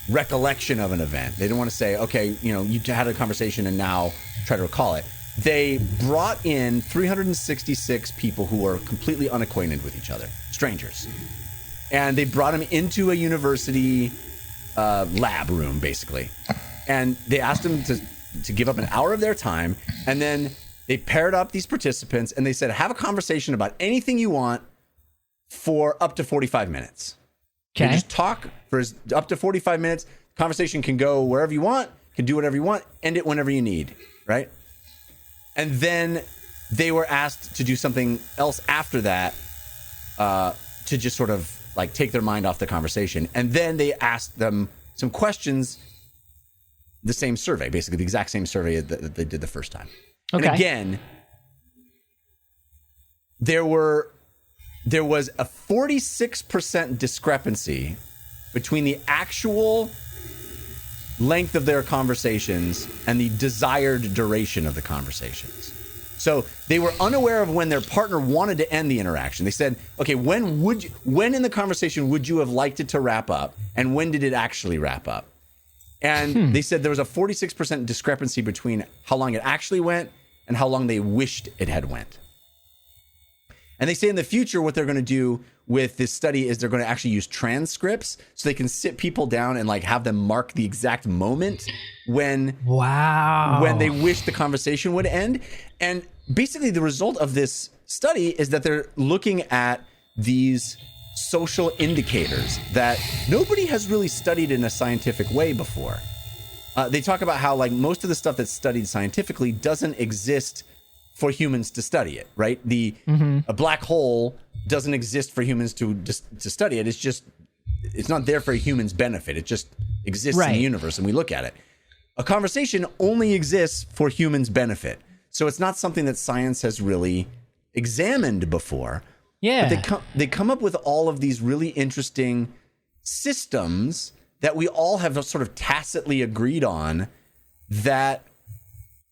recollection of an event. They didn't want to say, okay, you had a conversation and now try to recall it. They brought in 366 people who were completely unacquainted with each other, strangers. And they brought them into a university lab room, basically. And they asked them to give up an hour of their time. And then they paired up these participants and they said, have a conversation about anything you want for up to 45 minutes. Okay. Just talk for up to 45 minutes. Conversation can go wherever you want, can do whatever you want, end it whenever you need, right? And then they were asked to do something else after that to just sort of like take their mind off the conversation. And then they asked them some questions, the same survey, basically the exact same survey that they did the first time. Okay. And again, there was a 46% discrepancy between the actual length of their conversations and the desired duration of the conversations. So they were unaware of when their partner wanted to end the interaction. They said, okay, when in the conversation would you have liked it to wrap up? And when did it actually wrap up? And they said there was a 46% discrepancy between how long it actually went and how long they wished it had went. And they say in the future, what they're going to do with this study is they're going to actually use transcripts so they can sit people down and like have them mark the exact moment when they wish the conversation would end. And basically the result of this study is that they're looking at these social indicators that nobody has really studied in a scientific way before. They talk about how like most of the stuff that's studied scientifically doesn't exist for humans to study it, right? A black hole doesn't exist for humans to study it. It's not there for a human's benefit. It just exists in the universe and we look at it. A conversation only exists for humans' benefit. So it's not something that science has really examined before. Yeah. But they come up with all of these really interesting systems that we all have sort of tacitly agreed on that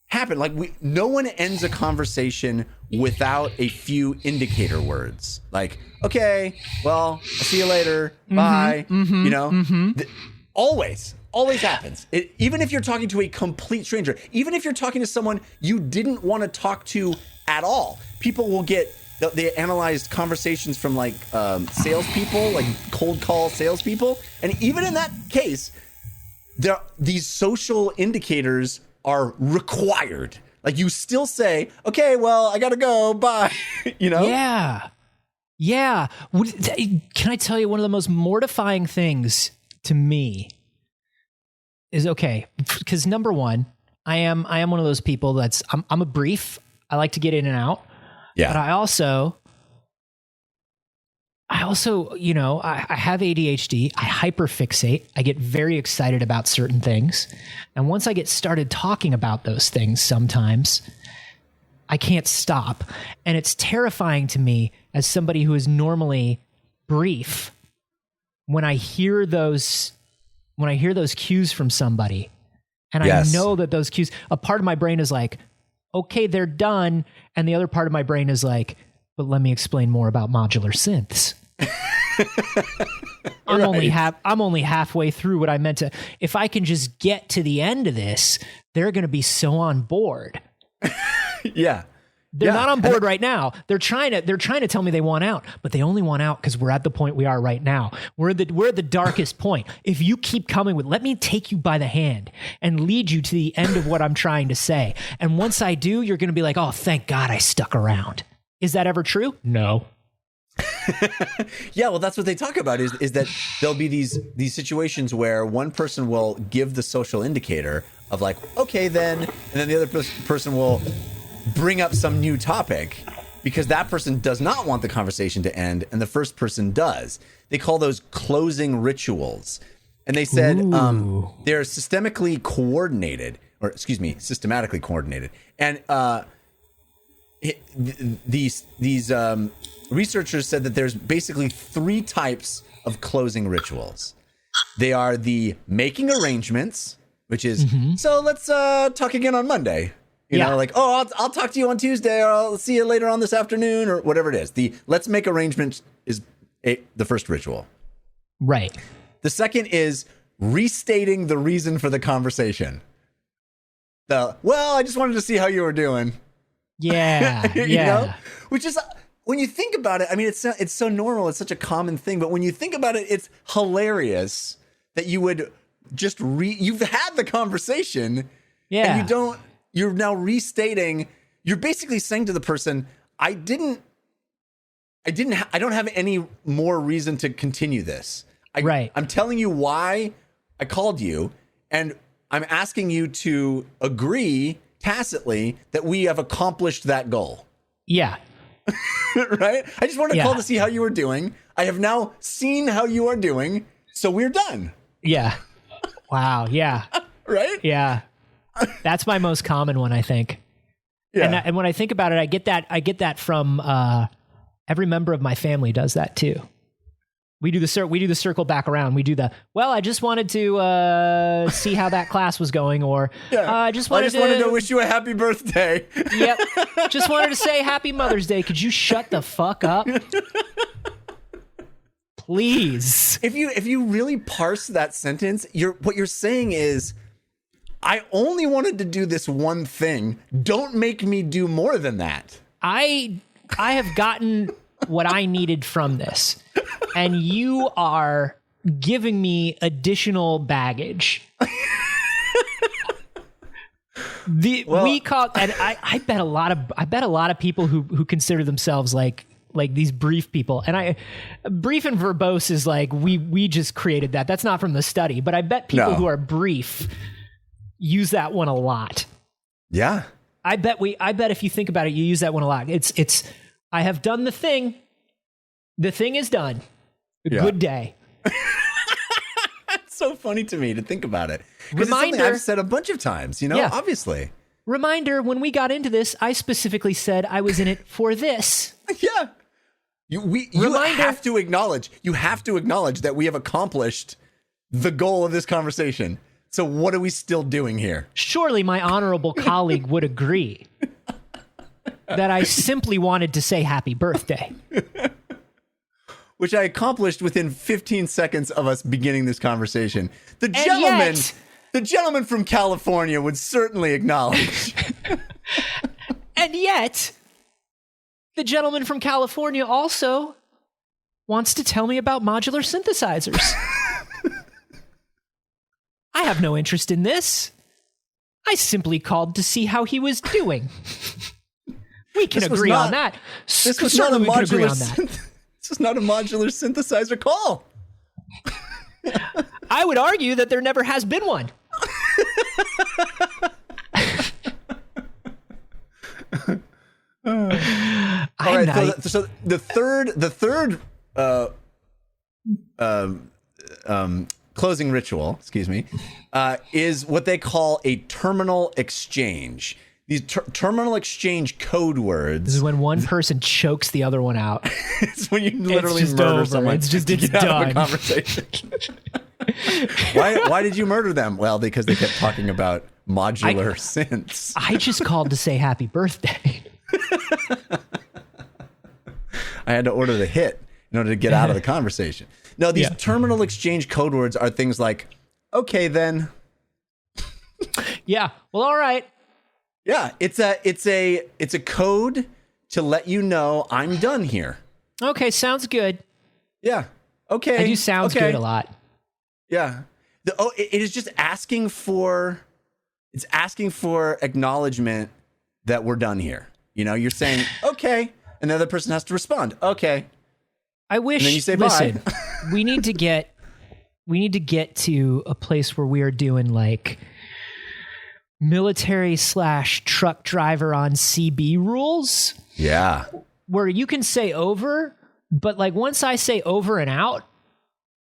happen. Like no one ends a conversation without a few indicator words. Like, okay, well, I'll see you later. Bye. Always happens. Even if you're talking to a complete stranger, even if you're talking to someone you didn't want to talk to at all, people will they analyzed conversations from like salespeople, like cold call salespeople. And even in that case, these social indicators are required. Like you still say, okay, well, I got to go. Bye. Yeah. Yeah. Can I tell you one of the most mortifying things to me is because number one, I am one of those people I'm a brief. I like to get in and out. Yeah. But I also, I have ADHD. I hyperfixate. I get very excited about certain things. And once I get started talking about those things, sometimes I can't stop. And it's terrifying to me as somebody who is normally brief when I hear those cues from somebody. And I know that those cues, a part of my brain is like, okay, they're done. And the other part of my brain is like, but let me explain more about modular synths. I'm only halfway through what I meant to. If I can just get to the end of this, they're going to be so on board. Yeah. They're not on board right now. They're trying to tell me they want out, but they only want out because we're at the point we are right now. We're at the darkest point. If you keep coming let me take you by the hand and lead you to the end of what I'm trying to say. And once I do, you're going to be like, oh, thank God I stuck around. Is that ever true? No. Yeah, well, that's what they talk about is that there'll be these situations where one person will give the social indicator of like, okay, then, and then the other person will bring up some new topic because that person does not want the conversation to end and the first person does. They call those closing rituals. And they said they're systematically coordinated. And these researchers said that there's basically 3 types of closing rituals. They are the making arrangements, which is, so let's talk again on Monday. You know, like, I'll talk to you on Tuesday, or I'll see you later on this afternoon, or whatever it is. The let's make arrangements is the first ritual. Right. The second is restating the reason for the conversation. I just wanted to see how you were doing. Yeah. You know? Which is, when you think about it, I mean, it's so normal. It's such a common thing. But when you think about it, it's hilarious that you would just you've had the conversation. Yeah. And you're now restating. You're basically saying to the person, I don't have any more reason to continue this. I'm telling you why I called you, and I'm asking you to agree tacitly that we have accomplished that goal. Yeah. Right? I just wanted to call to see how you were doing. I have now seen how you are doing, so we're done. Yeah. Wow. Yeah. Right? Yeah. That's my most common one, I think. Yeah. And when I think about it, I get that from every member of my family does that too. We do the circle back around. We do I just wanted to see how that class was going, or I just wanted to wish you a happy birthday. Yep. Just wanted to say happy Mother's Day. Could you shut the fuck up? Please. If you really parse that sentence, what you're saying is, I only wanted to do this one thing. Don't make me do more than that. I have gotten what I needed from this, and you are giving me additional baggage. I bet a lot of people who consider themselves like these brief people, and brief and verbose is like we just created that. That's not from the study, but I bet people who are brief use that one a lot. Yeah. I bet if you think about it, you use that one a lot. It's I have done the thing. The thing is done. Good day. It's so funny to me to think about it. Because it's something I've said a bunch of times, obviously. Reminder, when we got into this, I specifically said I was in it for this. Yeah. You have to acknowledge that we have accomplished the goal of this conversation. So what are we still doing here? Surely my honorable colleague would agree that I simply wanted to say happy birthday. Which I accomplished within 15 seconds of us beginning this conversation. The gentleman from California would certainly acknowledge. And yet, the gentleman from California also wants to tell me about modular synthesizers. I have no interest in this. I simply called to see how he was doing. We can agree on that. This was not a modular This is not a modular synthesizer call. I would argue that there never has been one. All right. So the third closing ritual, is what they call a terminal exchange. These terminal exchange code words. This is when one person chokes the other one out. It's when you literally murder someone. It's done. Out of a conversation. Why did you murder them? Well, because they kept talking about modular synths. I just called to say happy birthday. I had to order the hit in order to get out of the conversation. No, these terminal exchange code words are things like, okay, then. Yeah. Well, all right. Yeah, it's a code to let you know I'm done here. Okay, sounds good. Yeah. Okay. I do sounds good a lot. Yeah. It is just asking for acknowledgement that we're done here. You're saying okay, and the other person has to respond. Okay. I wish. And then you say listen, bye. we need to get to a place where we are doing like military / truck driver on CB rules. Yeah. where you can say over, but like once I say over and out,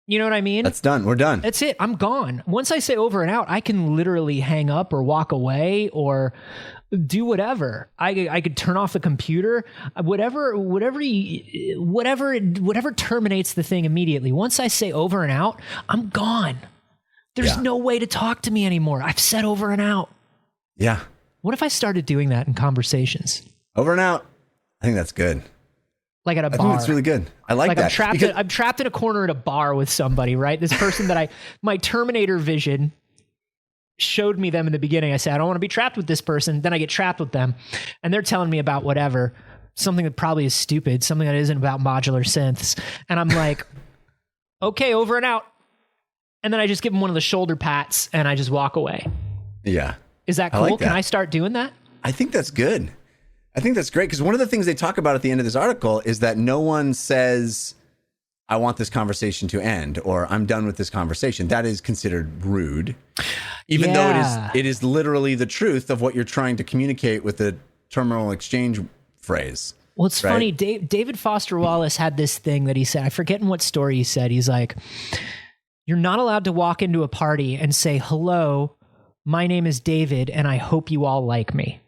you know what I mean? That's done. We're done. That's it. I'm gone. Once I say over and out, I can literally hang up or walk away or do whatever. I could turn off the computer, whatever terminates the thing immediately. Once I say over and out, I'm gone. There's no way to talk to me anymore. I've said over and out. Yeah. What if I started doing that in conversations? Over and out. I think that's good. Like at a bar. I think it's really good. I like that. I'm trapped in a corner at a bar with somebody, right? This person that my Terminator vision showed me them in the beginning. I said, I don't want to be trapped with this person. Then I get trapped with them and they're telling me about whatever, something that probably is stupid, something that isn't about modular synths. And I'm like, okay, over and out. And then I just give them one of the shoulder pats and I just walk away. Yeah. Is that cool? Like that. Can I start doing that? I think that's good. I think that's great because one of the things they talk about at the end of this article is that no one says, I want this conversation to end or I'm done with this conversation. That is considered rude, even though it is literally the truth of what you're trying to communicate with the terminal exchange phrase. Well, it's funny. David Foster Wallace had this thing that he said. I forget in what story he said. He's like, you're not allowed to walk into a party and say, hello, my name is David and I hope you all like me.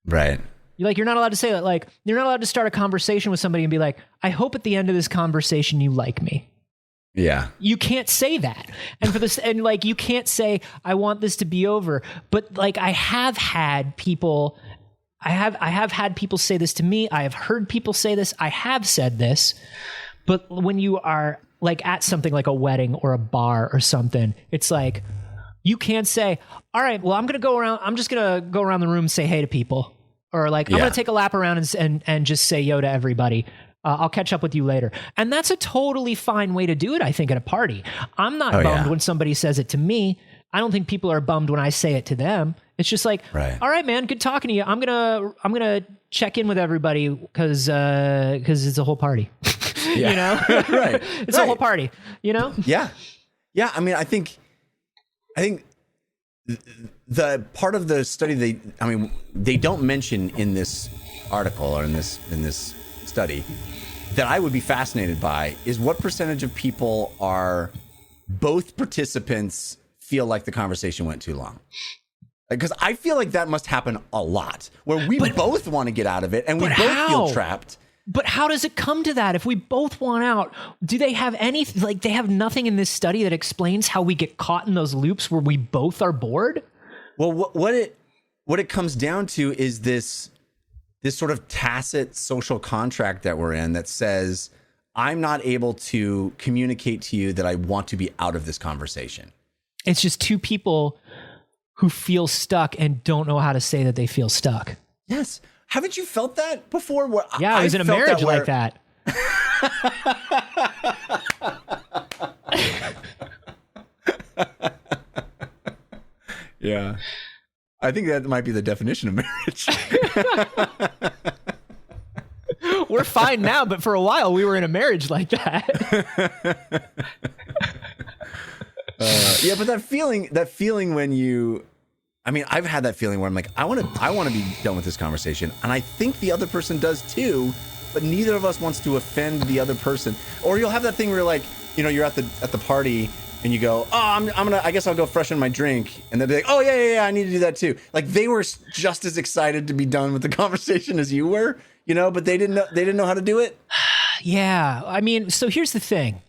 Right. You're not allowed to say that. Like, you're not allowed to start a conversation with somebody and be like, I hope at the end of this conversation you like me. Yeah. You can't say that. And you can't say, I want this to be over. But like, I have had people say this to me. I have heard people say this. I have said this. But when you are like at something like a wedding or a bar or something, it's like, you can't say, all right, well, I'm just going to go around the room and say hey to people. Or like, I'm going to take a lap around and just say yo to everybody. I'll catch up with you later. And that's a totally fine way to do it, I think, at a party. I'm not bummed when somebody says it to me. I don't think people are bummed when I say it to them. It's just like, all right, man, good talking to you. I'm gonna check in with everybody because it's a whole party. You know? Right. It's a whole party, you know? Yeah. Yeah. I mean, I think the part of the study they don't mention in this article or in this study that I would be fascinated by is what percentage of people are both participants feel like the conversation went too long. Because I feel like that must happen a lot where we both want to get out of it and we both feel trapped. But how does it come to that? If we both want out, do they have they have nothing in this study that explains how we get caught in those loops where we both are bored? Well, what it comes down to is this sort of tacit social contract that we're in that says, I'm not able to communicate to you that I want to be out of this conversation. It's just two people who feel stuck and don't know how to say that they feel stuck. Yes. Haven't you felt that before? Yeah, I was in a marriage like that. Yeah. I think that might be the definition of marriage. We're fine now, but for a while we were in a marriage like that. Yeah, but that feeling when you, I've had that feeling where I'm like, I want to be done with this conversation, and I think the other person does too, but neither of us wants to offend the other person. Or you'll have that thing where you're like, you're at the party and you go, oh, I guess I'll go freshen my drink, and they'll be like, oh yeah, I need to do that too. Like they were just as excited to be done with the conversation as you were, but they didn't know how to do it. Yeah, so here's the thing.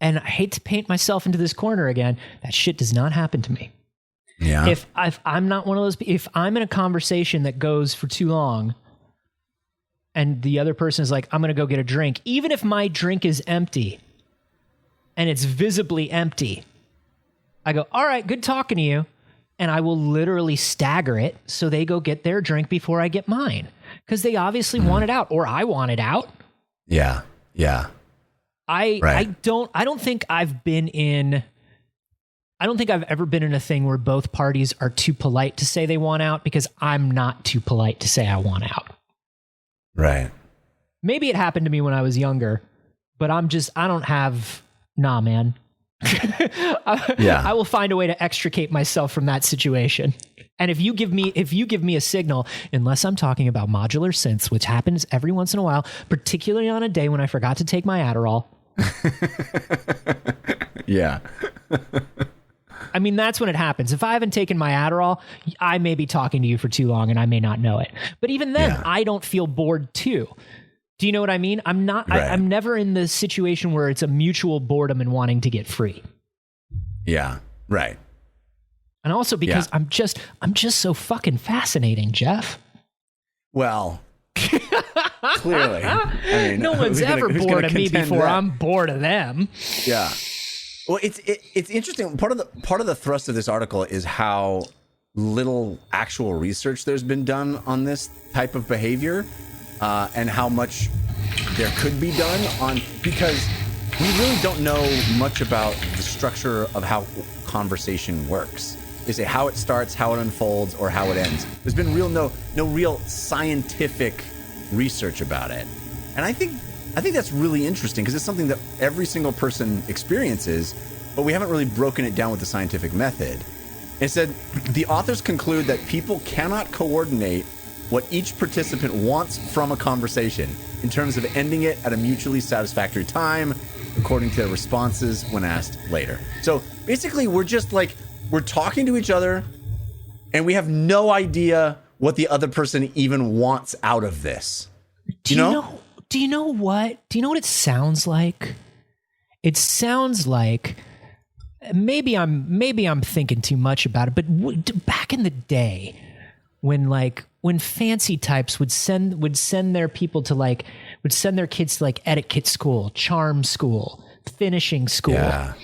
And I hate to paint myself into this corner again. That shit does not happen to me. Yeah. If I'm not one of those, if I'm in a conversation that goes for too long and the other person is like, I'm going to go get a drink, even if my drink is empty and it's visibly empty, I go, all right, good talking to you. And I will literally stagger it so they go get their drink before I get mine. Because they obviously want it out, or I want it out. Yeah. Yeah. I don't think I've ever been in a thing where both parties are too polite to say they want out, because I'm not too polite to say I want out. Right. Maybe it happened to me when I was younger, but nah, man. I will find a way to extricate myself from that situation. And if you give me a signal, unless I'm talking about modular synths, which happens every once in a while, particularly on a day when I forgot to take my Adderall. Yeah. I mean, that's when it happens. If I haven't taken my Adderall, I may be talking to you for too long and I may not know it. But even then, I don't feel bored too. Do you know what I mean? I'm not. Right. I'm never in the situation where it's a mutual boredom and wanting to get free. Yeah. Right. And also because I'm just so fucking fascinating, Jeff. Well, clearly. I mean, no one's ever bored of me before I'm bored of them. Yeah. Well, it's interesting. Part of the thrust of this article is how little actual research there's been done on this type of behavior, and how much there could be done on, because we really don't know much about the structure of how conversation works. They say how it starts, how it unfolds, or how it ends. There's been no real scientific research about it. And I think that's really interesting because it's something that every single person experiences, but we haven't really broken it down with the scientific method. It said, the authors conclude that people cannot coordinate what each participant wants from a conversation in terms of ending it at a mutually satisfactory time, according to their responses when asked later. So basically, we're talking to each other, and we have no idea what the other person even wants out of this. Do you know what it sounds like? It sounds like maybe I'm thinking too much about it, but back in the day when fancy types would send their people to would send their kids to etiquette school, charm school, finishing school. Yeah.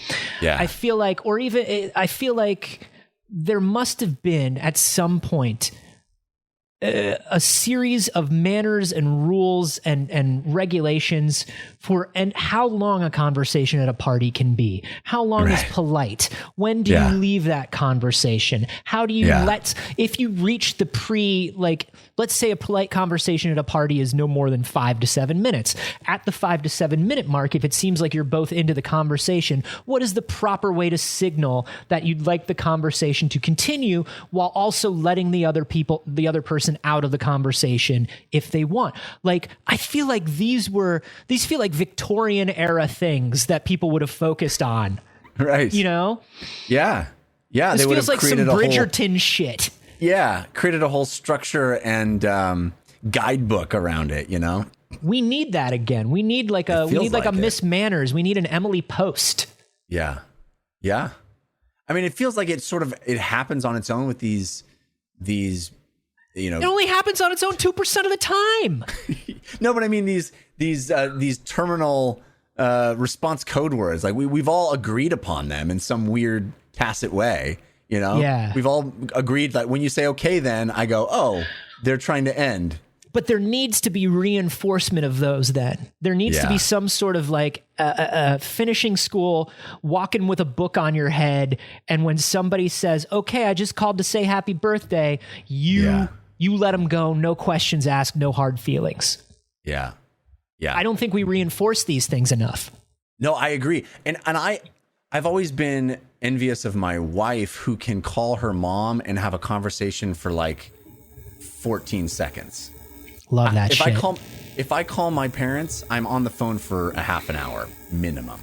I feel like there must have been at some point a series of manners and rules and regulations for how long a conversation at a party can be. How long is polite? When do you leave that conversation? How do you if you reach the let's say a polite conversation at a party is no more than 5 to 7 minutes. At the 5 to 7 minute mark, if it seems like you're both into the conversation, what is the proper way to signal that you'd like the conversation to continue while also letting the other person out of the conversation if they want? I feel like these feel like Victorian era things that people would have focused on. Right. You know? Yeah. Yeah. This feels like some Bridgerton shit. Yeah. Created a whole structure and guidebook around it, you know? We need that again. We need a Miss Manners. We need an Emily Post. Yeah. Yeah. I mean, it feels like it happens on its own with these, you know, it only happens on its own 2% of the time. No, but I mean these terminal response code words. Like we've all agreed upon them in some weird tacit way. You know, we've all agreed that when you say okay, then I go, oh, they're trying to end. But there needs to be reinforcement of those. Then there needs to be some sort of finishing school, walking with a book on your head, and when somebody says, "Okay, I just called to say happy birthday," you let them go, no questions asked, no hard feelings. Yeah. Yeah. I don't think we reinforce these things enough. No, I agree. And I've always been envious of my wife who can call her mom and have a conversation for 14 seconds. Love that shit. If I call my parents, I'm on the phone for a half an hour minimum,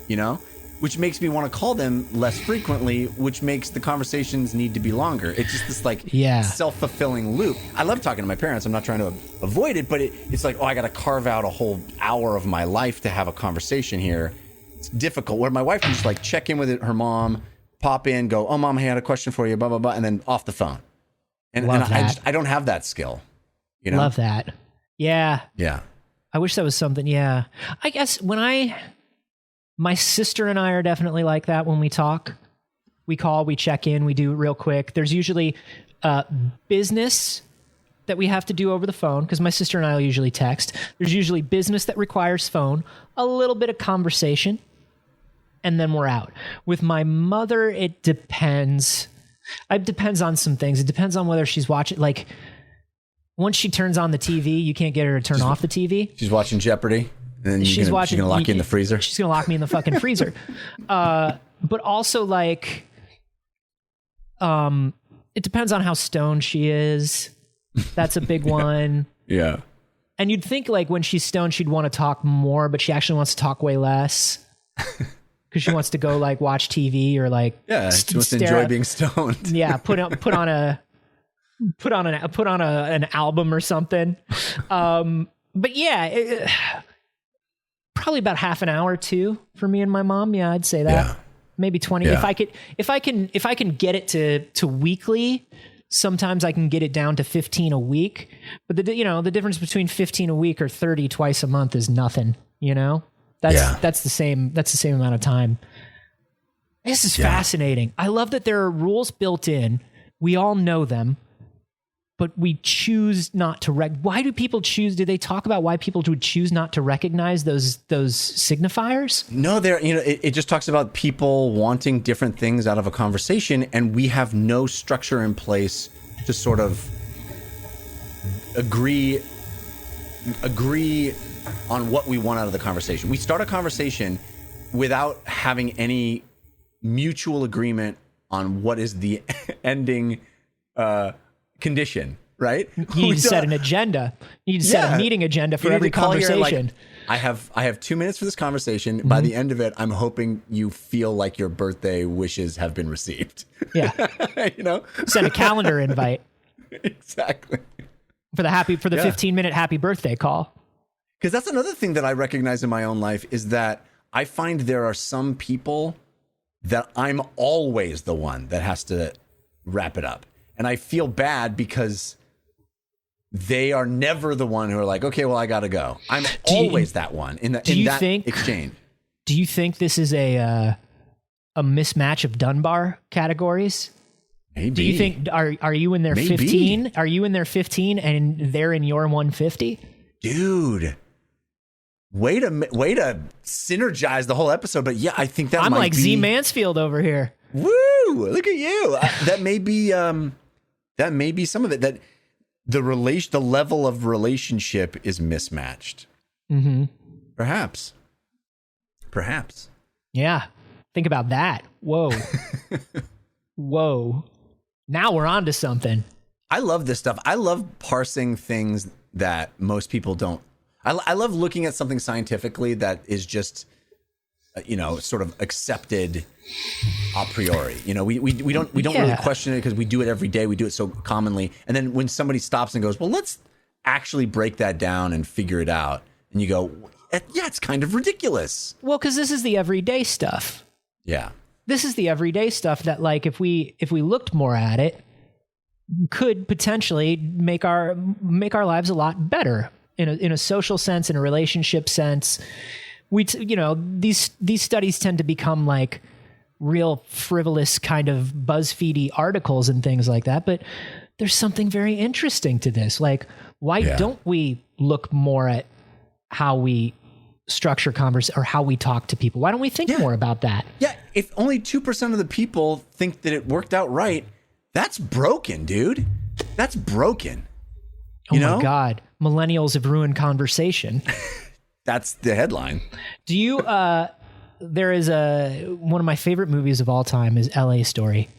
you know? Which makes me want to call them less frequently, which makes the conversations need to be longer. It's just this self-fulfilling loop. I love talking to my parents. I'm not trying to avoid it, but it's like, oh, I got to carve out a whole hour of my life to have a conversation here. It's difficult. Where my wife can just check in with her mom, pop in, go, oh, mom, I had a question for you, blah, blah, blah, and then off the phone. And I don't have that skill. You know? Love that. Yeah. Yeah. I wish that was something. Yeah. I guess my sister and I are definitely like that when we talk. We call, we check in, we do it real quick. There's usually business that we have to do over the phone because my sister and I will usually text. There's usually business that requires phone, a little bit of conversation, and then we're out. With my mother, it depends. It depends on some things. It depends on whether she's watching. Once she turns on the TV, you can't get her to turn off the TV. She's watching Jeopardy. And then she's going to lock you in the freezer. She's going to lock me in the fucking freezer. But also It depends on how stoned she is. That's a big one. Yeah. And you'd think like when she's stoned, she'd want to talk more, but she actually wants to talk way less. Because she wants to go like watch TV or like she wants to enjoy being stoned. Yeah, put on an album or something. But yeah, probably about half an hour too for me and my mom. Yeah, I'd say that. Yeah. Maybe 20. Yeah. If I can get it to weekly, sometimes I can get it down to 15 a week. But the difference between 15 a week or 30 twice a month is nothing. That's the same amount of time. This is fascinating. I love that there are rules built in. We all know them, but we choose not to why do people choose? Do they talk about why people would choose not to recognize those signifiers? No, it just talks about people wanting different things out of a conversation, and we have no structure in place to sort of agree on what we want out of the conversation. We start a conversation without having any mutual agreement on what is the ending condition, right? You need to set an agenda. You need to set a meeting agenda for every conversation. I have 2 minutes for this conversation. Mm-hmm. By the end of it, I'm hoping you feel like your birthday wishes have been received. Yeah. Send a calendar invite. Exactly. For the 15-minute happy birthday call. Because that's another thing that I recognize in my own life is that I find there are some people that I'm always the one that has to wrap it up. And I feel bad because they are never the one who are like, okay, well, I got to go. I'm always that one in that exchange. Do you think this is a mismatch of Dunbar categories? Maybe. Do you think, are you in their 15? Are you in their 15 and they're in your 150? Dude. Way to synergize the whole episode. But yeah, I think that I'm like Zmansfield over here. Woo! Look at you. That may be some of it. That the level of relationship is mismatched. Mm-hmm. Perhaps. Yeah. Think about that. Whoa. Whoa. Now we're on to something. I love this stuff. I love parsing things that most people don't. I love looking at something scientifically that is just, sort of accepted a priori. We don't really question it because we do it every day. We do it so commonly. And then when somebody stops and goes, well, let's actually break that down and figure it out. And you go, yeah, it's kind of ridiculous. Well, because this is the everyday stuff. Yeah. This is the everyday stuff that, like, if we looked more at it, could potentially make our lives a lot better. In a social sense, in a relationship sense, these studies tend to become like real frivolous kind of BuzzFeedy articles and things like that. But there's something very interesting to this. Like, why don't we look more at how we structure conversation or how we talk to people? Why don't we think more about that? Yeah, if only 2% of the people think that it worked out right, that's broken, dude. That's broken. Oh my God. Millennials have ruined conversation. That's the headline. Do you, there is one of my favorite movies of all time is LA Story.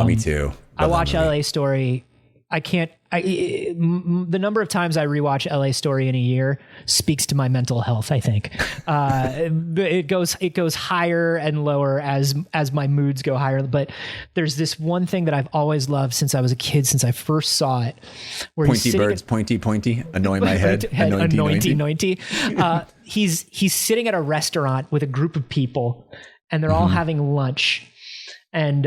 Me too. I watch LA Story. The number of times I rewatch LA Story in a year speaks to my mental health, I think. It goes higher and lower as my moods go higher. But there's this one thing that I've always loved since I was a kid, since I first saw it. Where pointy birds, pointy, annoy my head, anointy. He's sitting at a restaurant with a group of people, and they're all having lunch. And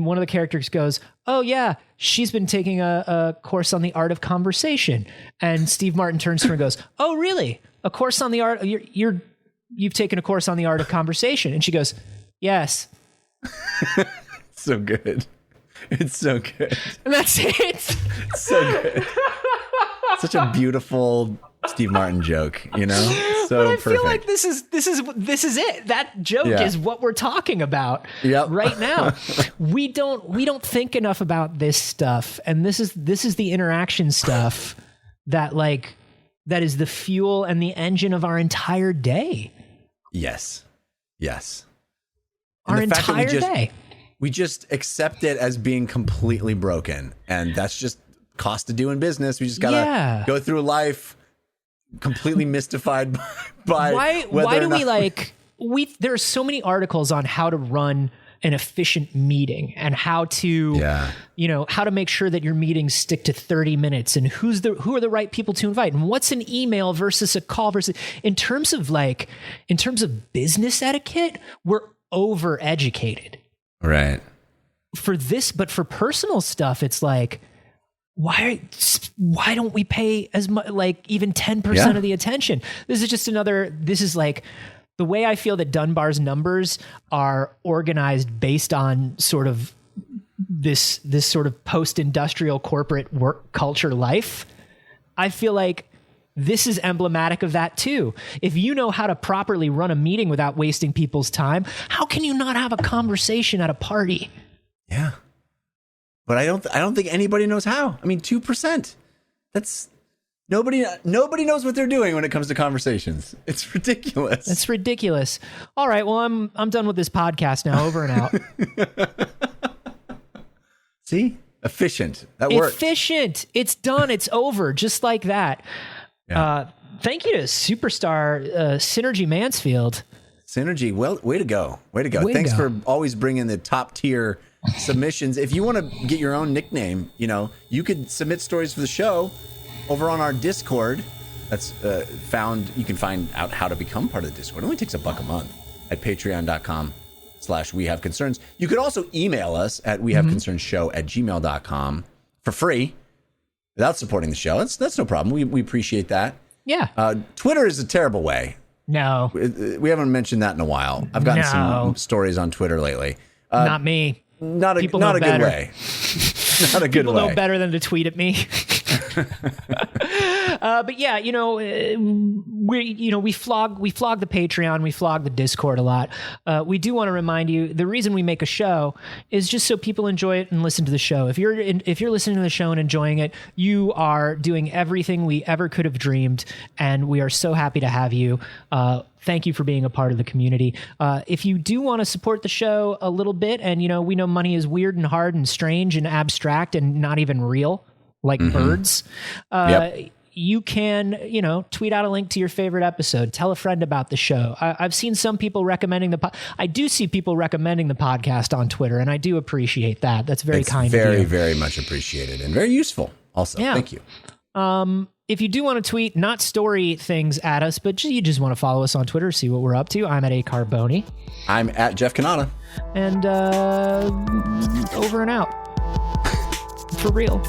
one of the characters goes, "Oh yeah, she's been taking a course on the art of conversation." And Steve Martin turns to her and goes, "Oh really? A course on the art? You've taken a course on the art of conversation?" And she goes, "Yes." So good. It's so good. And that's it. It's so good. Such a beautiful Steve Martin joke, So but I perfect. feel like this is it. That joke is what we're talking about right now. We don't think enough about this stuff, and this is the interaction stuff that is the fuel and the engine of our entire day. Yes. Our entire day. we just accept it as being completely broken. And that's just cost of doing business. We just gotta go through life completely mystified by why do we like there are so many articles on how to run an efficient meeting and how to how to make sure that your meetings stick to 30 minutes and who are the right people to invite and what's an email versus a call versus in terms of business etiquette, we're overeducated. Right. For this, but for personal stuff, it's like, why don't we pay as much, like even 10% of the attention? This is like the way I feel that Dunbar's numbers are organized based on sort of this sort of post-industrial corporate work culture life. I feel like this is emblematic of that too. If you know how to properly run a meeting without wasting people's time, how can you not have a conversation at a party? Yeah. But I don't think anybody knows how. I mean, 2%. That's nobody knows what they're doing when it comes to conversations. It's ridiculous. It's ridiculous. All right, well, I'm done with this podcast now. Over and out. See? Efficient. That works. Efficient. It's done. It's over. Just like that. Yeah. Thank you to superstar Synergy Mansfield. Synergy. Well, way to go. Thanks for always bringing the top tier submissions. If you want to get your own nickname, you could submit stories for the show over on our Discord. That's you can find out how to become part of the Discord. It only takes $1 a month at patreon.com/wehaveconcerns. You could also email us at wehaveconcernshow@gmail.com for free without supporting the show. That's no problem. We appreciate that. Yeah. Twitter is a terrible way. No. We haven't mentioned that in a while. I've gotten some stories on Twitter lately. Not me. Not a good way. Not a good way. People know better than to tweet at me. But yeah, we flog the Patreon, we flog the Discord a lot. We do want to remind you the reason we make a show is just so people enjoy it and listen to the show. If you're listening to the show and enjoying it, you are doing everything we ever could have dreamed, and we are so happy to have you. Thank you for being a part of the community. If you do want to support the show a little bit, and we know money is weird and hard and strange and abstract and not even real, like birds. You can, tweet out a link to your favorite episode. Tell a friend about the show. I've seen some people recommending I do see people recommending the podcast on Twitter, and I do appreciate that. That's very kind of you. Very, very much appreciated and very useful also. Yeah. Thank you. If you do want to tweet, not story things at us, but you just want to follow us on Twitter, see what we're up to. I'm at A Carboni. I'm at Jeff Canada. And over and out. For real.